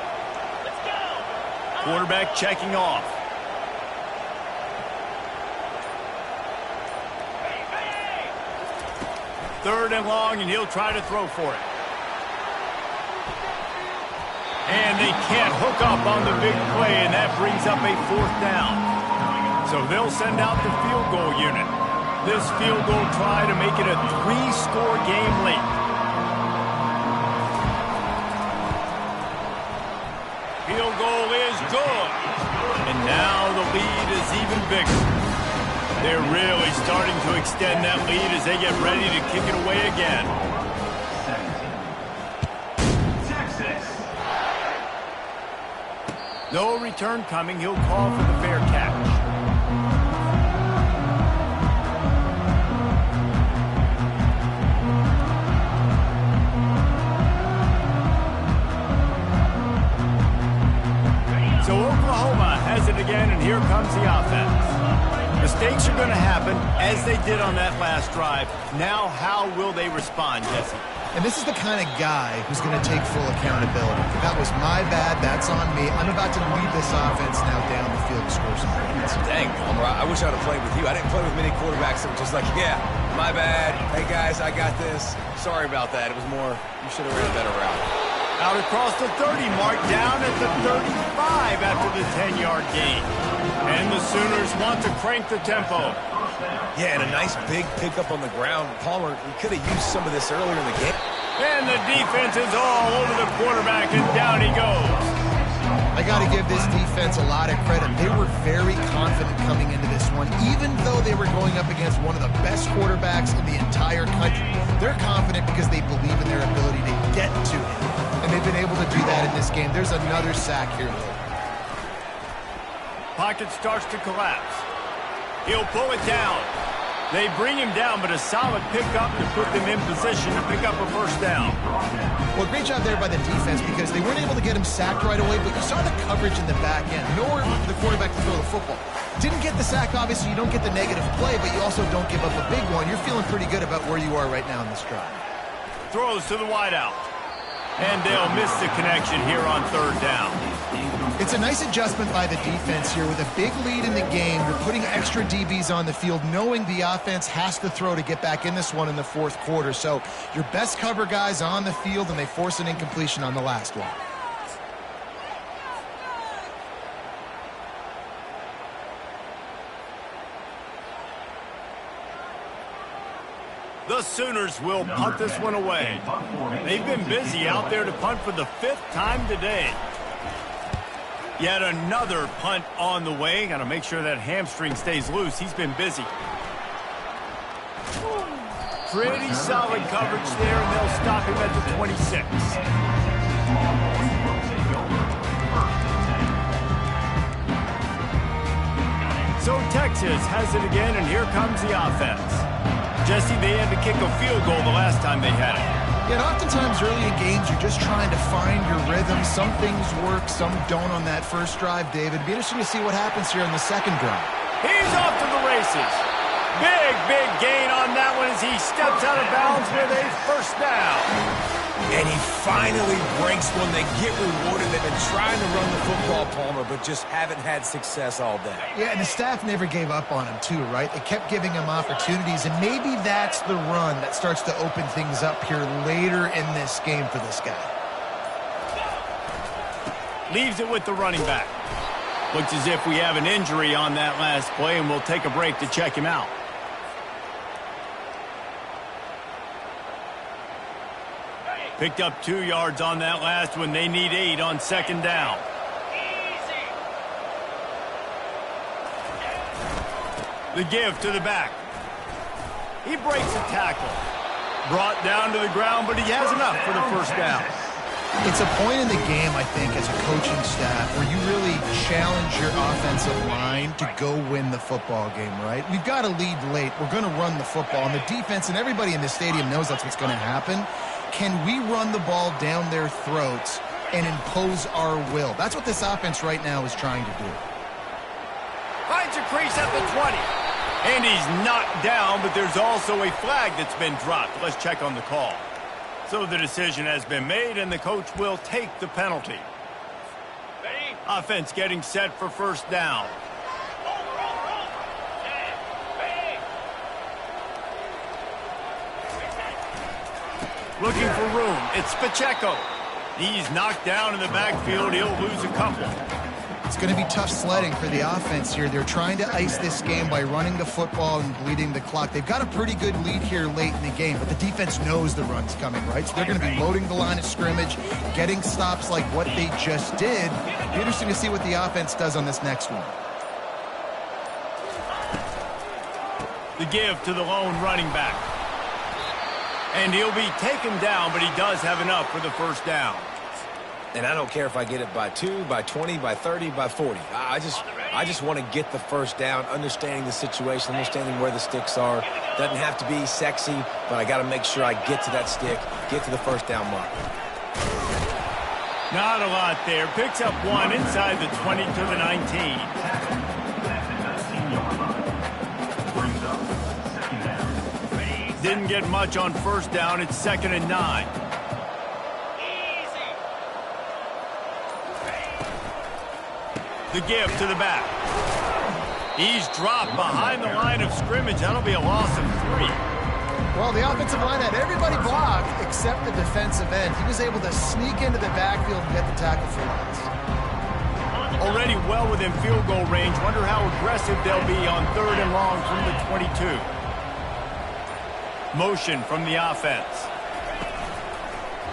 Quarterback checking off. Third and long, and he'll try to throw for it. And they can't hook up on the big play, and that brings up a 4th down. So they'll send out the field goal unit. This field goal try to make it a 3-score game late. Field goal is good. And now the lead is even bigger. They're really starting to extend that lead as they get ready to kick it away again. 17. Texas. No return coming. He'll call for the fair catch. So Oklahoma has it again, and here comes the offense. Mistakes are going to happen, as they did on that last drive. Now, how will they respond, Jesse? And this is the kind of guy who's going to take full accountability. That was my bad. That's on me. I'm about to lead this offense now down the field to score some points. Dang, Palmer, I wish I'd have played with you. I didn't play with many quarterbacks that were just like, yeah, my bad. Hey, guys, I got this. Sorry about that. It was more, you should have ran a better route. Out across the 30 mark, down at the 35 after the 10-yard gain. And the Sooners want to crank the tempo. Yeah, and a nice big pickup on the ground. Palmer, we could have used some of this earlier in the game. And the defense is all over the quarterback, and down he goes. I got to give this defense a lot of credit. They were very confident coming into this one, even though they were going up against one of the best quarterbacks in the entire country. They're confident because they believe in their ability to get to him, and they've been able to do that in this game. There's another sack here, though. Pocket starts to collapse. He'll pull it down. They bring him down, but a solid pickup to put them in position to pick up a first down. Well, great job there by the defense because they weren't able to get him sacked right away, but you saw the coverage in the back end. Nowhere for the quarterback to throw the football. Didn't get the sack, obviously. You don't get the negative play, but you also don't give up a big one. You're feeling pretty good about where you are right now in this drive. Throws to the wideout. And they'll miss the connection here on third down. It's a nice adjustment by the defense here. With a big lead in the game, you're putting extra DBs on the field, knowing the offense has to throw to get back in this one in the fourth quarter. So your best cover guys on the field, and they force an incompletion on the last one. The Sooners will punt this one away. They've been busy out there to punt for the 5th time today. Yet another punt on the way. Got to make sure that hamstring stays loose. He's been busy. Pretty solid coverage there, and they'll stop him at the 26. So Texas has it again, and here comes the offense. Jesse, they had to kick a field goal the last time they had it. Yeah, and oftentimes early in games, you're just trying to find your rhythm. Some things work, some don't on that first drive, David. It'd be interesting to see what happens here in the second drive. He's off to the races. Big gain on that one as he steps out of bounds with a first down. And he finally breaks one. They get rewarded. They've been trying to run the football, Palmer, but just haven't had success all day. Yeah, and the staff never gave up on him, too, right? They kept giving him opportunities, and maybe that's the run that starts to open things up here later in this game for this guy. Leaves it with the running back. Looks as if we have an injury on that last play, and we'll take a break to check him out. Picked up 2 yards on that last one. They need 8 on second down. The give to the back. He breaks a tackle. Brought down to the ground, but he has enough for the first down. It's a point in the game, I think, as a coaching staff, where you really challenge your offensive line to go win the football game, right? We've got to lead late. We're going to run the football. And the defense and everybody in the stadium knows that's what's going to happen. Can we run the ball down their throats and impose our will? That's what this offense right now is trying to do. Finds a crease at the 20. And he's knocked down, but there's also a flag that's been dropped. Let's check on the call. So the decision has been made, and the coach will take the penalty. Offense getting set for first down. Looking for room. It's Pacheco. He's knocked down in the backfield. He'll lose a couple. It's going to be tough sledding for the offense here. They're trying to ice this game by running the football and bleeding the clock. They've got a pretty good lead here late in the game, but the defense knows the run's coming, right? So they're going to be loading the line of scrimmage, getting stops like what they just did. It'll be interesting to see what the offense does on this next one. The give to the lone running back. And he'll be taken down, but he does have enough for the first down. And I don't care if I get it by 2, by 20, by 30, by 40. I just want to get the first down, understanding the situation, understanding where the sticks are. Doesn't have to be sexy, but I got to make sure I get to that stick, get to the first down mark. Not a lot there. Picks up one inside the 20 to the 19. Didn't get much on first down. It's 2nd and 9. The give to the back. He's dropped behind the line of scrimmage. That'll be a loss of 3. Well, the offensive line had everybody blocked except the defensive end. He was able to sneak into the backfield and get the tackle for loss. Already well within field goal range. Wonder how aggressive they'll be on 3rd and long from the 22. Motion from the offense.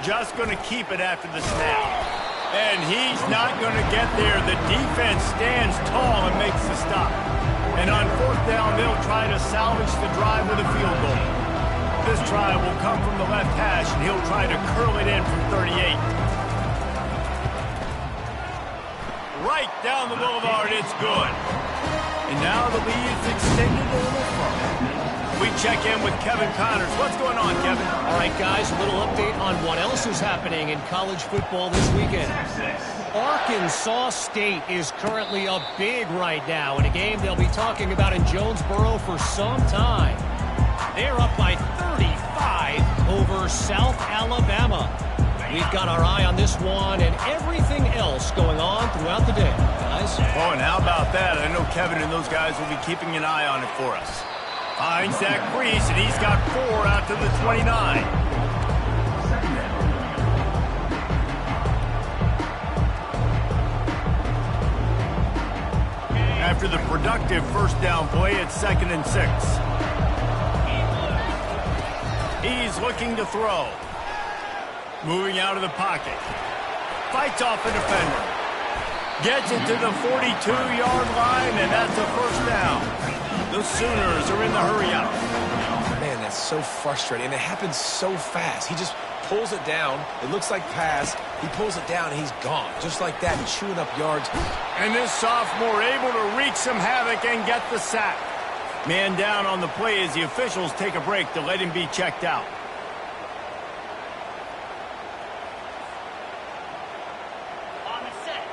Just going to keep it after the snap. And he's not going to get there. The defense stands tall and makes the stop. And on 4th down, they'll try to salvage the drive with a field goal. This try will come from the left hash, and he'll try to curl it in from 38. Right down the boulevard, it's good. And now the lead's extended a little further. We check in with Kevin Connors. What's going on, Kevin? All right, guys, a little update on what else is happening in college football this weekend. Arkansas State is currently up big right now in a game they'll be talking about in Jonesboro for some time. They're up by 35 over South Alabama. We've got our eye on this one and everything else going on throughout the day, guys. Oh, and how about that? I know Kevin and those guys will be keeping an eye on it for us. Finds that crease, and he's got 4 out to the 29. After the productive first down play, it's 2nd and 6. He's looking to throw. Moving out of the pocket. Fights off a defender. Gets it to the 42-yard line, and that's a first down. The Sooners are in the hurry-up. Man, that's so frustrating. And it happens so fast. He just pulls it down. It looks like pass. He pulls it down, and he's gone. Just like that, chewing up yards. And this sophomore able to wreak some havoc and get the sack. Man down on the play as the officials take a break to let him be checked out.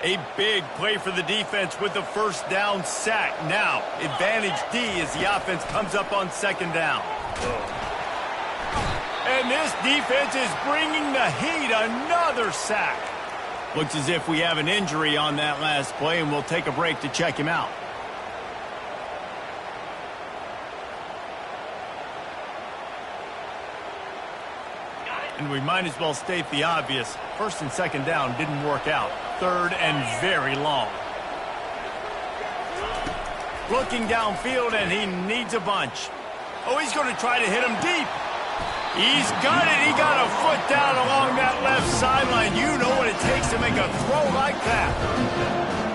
A big play for the defense with the first down sack. Now, advantage D as the offense comes up on 2nd down. And this defense is bringing the heat. Another sack. Looks as if we have an injury on that last play, and we'll take a break to check him out. And we might as well state the obvious. 1st and 2nd down didn't work out. 3rd and very long. Looking downfield, and he needs a bunch. Oh, he's going to try to hit him deep. He's got it. He got a foot down along that left sideline. You know what it takes to make a throw like that.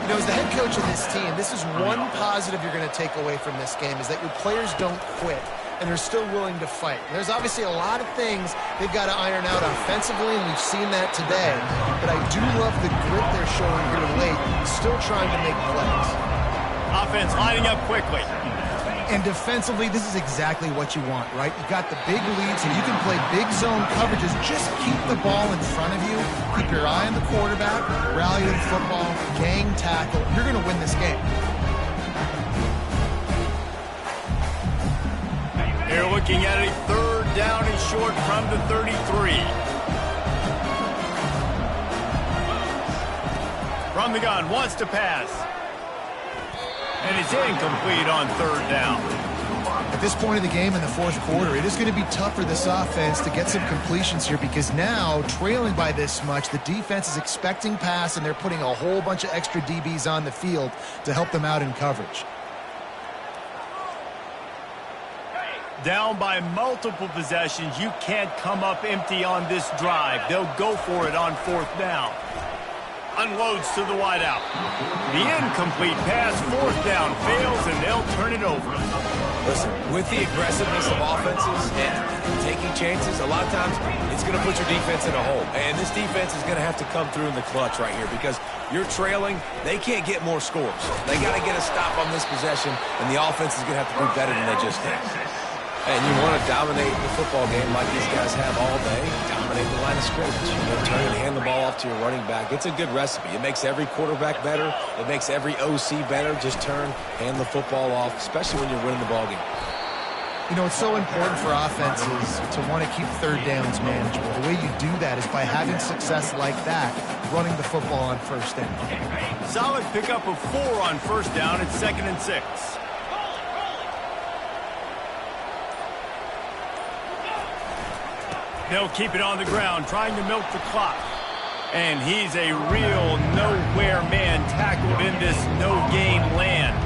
You know, as the head coach of this team, this is one positive you're going to take away from this game, is that your players don't quit, and they're still willing to fight. And there's obviously a lot of things they've got to iron out offensively, and we've seen that today. But I do love the grit they're showing here late, still trying to make plays. Offense lining up quickly. And defensively, this is exactly what you want, right? You've got the big lead, so you can play big zone coverages. Just keep the ball in front of you. Keep your eye on the quarterback. Rally to the football. Gang tackle. You're going to win this game. They're looking at a 3rd down and short from the 33. From the gun, wants to pass. And it's incomplete on 3rd down. At this point of the game in the 4th quarter, it is going to be tough for this offense to get some completions here, because now, trailing by this much, the defense is expecting pass, and they're putting a whole bunch of extra DBs on the field to help them out in coverage. Down by multiple possessions, you can't come up empty on this drive. They'll go for it on 4th down. Unloads to the wideout. The incomplete pass, 4th down, fails, and they'll turn it over. Listen, with the aggressiveness of offenses and taking chances, a lot of times it's going to put your defense in a hole. And this defense is going to have to come through in the clutch right here because you're trailing. They can't get more scores. They got to get a stop on this possession, and the offense is going to have to do better than they just did. And you want to dominate the football game like these guys have all day, dominate the line of scrimmage. Turn and hand the ball off to your running back. It's a good recipe. It makes every quarterback better. It makes every OC better. Just turn, hand the football off, especially when you're winning the ball game. You know, it's so important for offenses to want to keep third downs manageable. The way you do that is by having success like that, running the football on first down. Solid pickup of 4 on first down. It's 2nd and 6. They'll keep it on the ground, trying to milk the clock. And he's a real nowhere man tackled in this no-game land.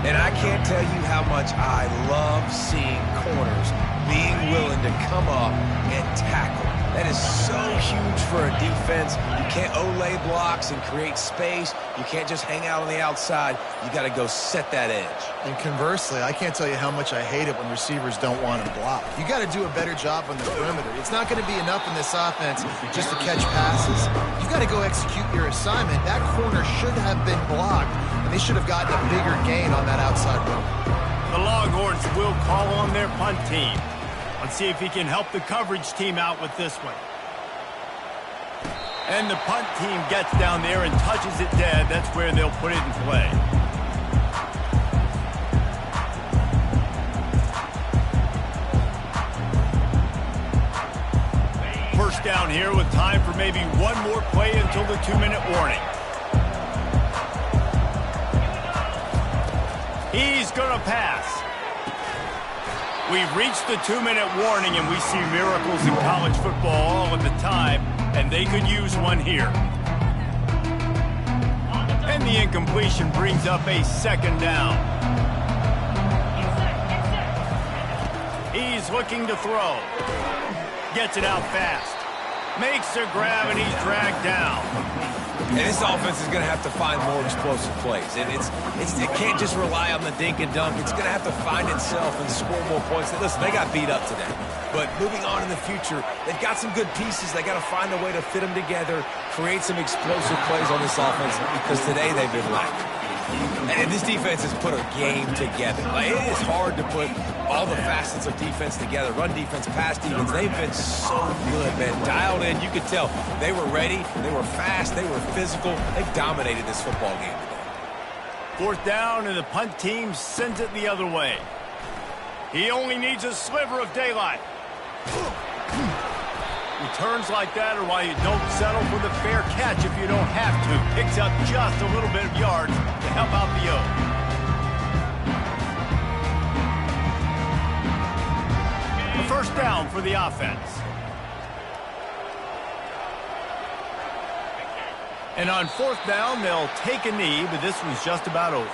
And I can't tell you how much I love seeing corners being willing to come up and tackle. That is so huge for a defense. You can't olay blocks and create space. You can't just hang out on the outside. You got to go set that edge. And conversely, I can't tell you how much I hate it when receivers don't want to block. You got to do a better job on the perimeter. It's not going to be enough in this offense just to catch passes. You got to go execute your assignment. That corner should have been blocked, and they should have gotten a bigger gain on that outside run. The Longhorns will call on their punt team. Let's see if he can help the coverage team out with this one. And the punt team gets down there and touches it dead. That's where they'll put it in play. First down here with time for maybe one more play until the 2-minute warning. He's going to pass. We've reached the 2-minute warning, and we see miracles in college football all of the time, and they could use one here. And the incompletion brings up a 2nd down. He's looking to throw. Gets it out fast. Makes a grab, and he's dragged down. And this offense is going to have to find more explosive plays. And it can't just rely on the dink and dunk. It's going to have to find itself and score more points. Listen, they got beat up today. But moving on in the future, they've got some good pieces. They got to find a way to fit them together, create some explosive plays on this offense, because today they've been lacking. And this defense has put a game together. Like, it is hard to put all the facets of defense together. Run defense, pass defense. They've been so good, man. Dialed in. You could tell they were ready. They were fast. They were physical. They dominated this football game today. 4th down, and the punt team sends it the other way. He only needs a sliver of daylight. Returns like that are why you don't settle for the fair catch if you don't have to. Picks up just a little bit of yards to help out the O. The first down for the offense. And on 4th down, they'll take a knee, but this one's just about over.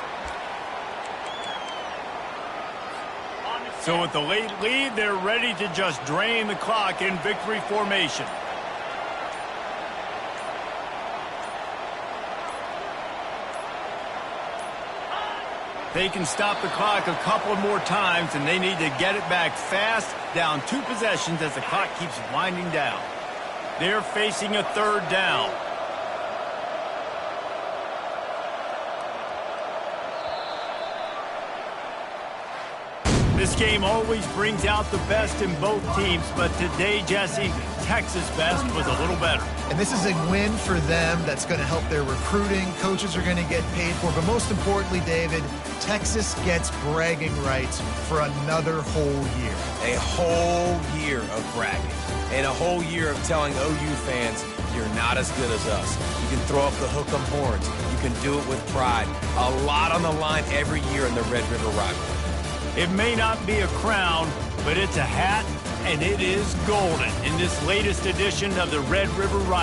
So with the late lead, they're ready to just drain the clock in victory formation. They can stop the clock a couple more times, and they need to get it back fast, down 2 possessions as the clock keeps winding down. They're facing a 3rd down. This game always brings out the best in both teams, but today, Jesse, Texas' best was a little better. And this is a win for them that's going to help their recruiting. Coaches are going to get paid for. But most importantly, David, Texas gets bragging rights for another whole year. A whole year of bragging. And a whole year of telling OU fans, you're not as good as us. You can throw up the hook 'em horns. You can do it with pride. A lot on the line every year in the Red River rivalry. It may not be a crown, but it's a hat, and it is golden in this latest edition of the Red River Rivalry.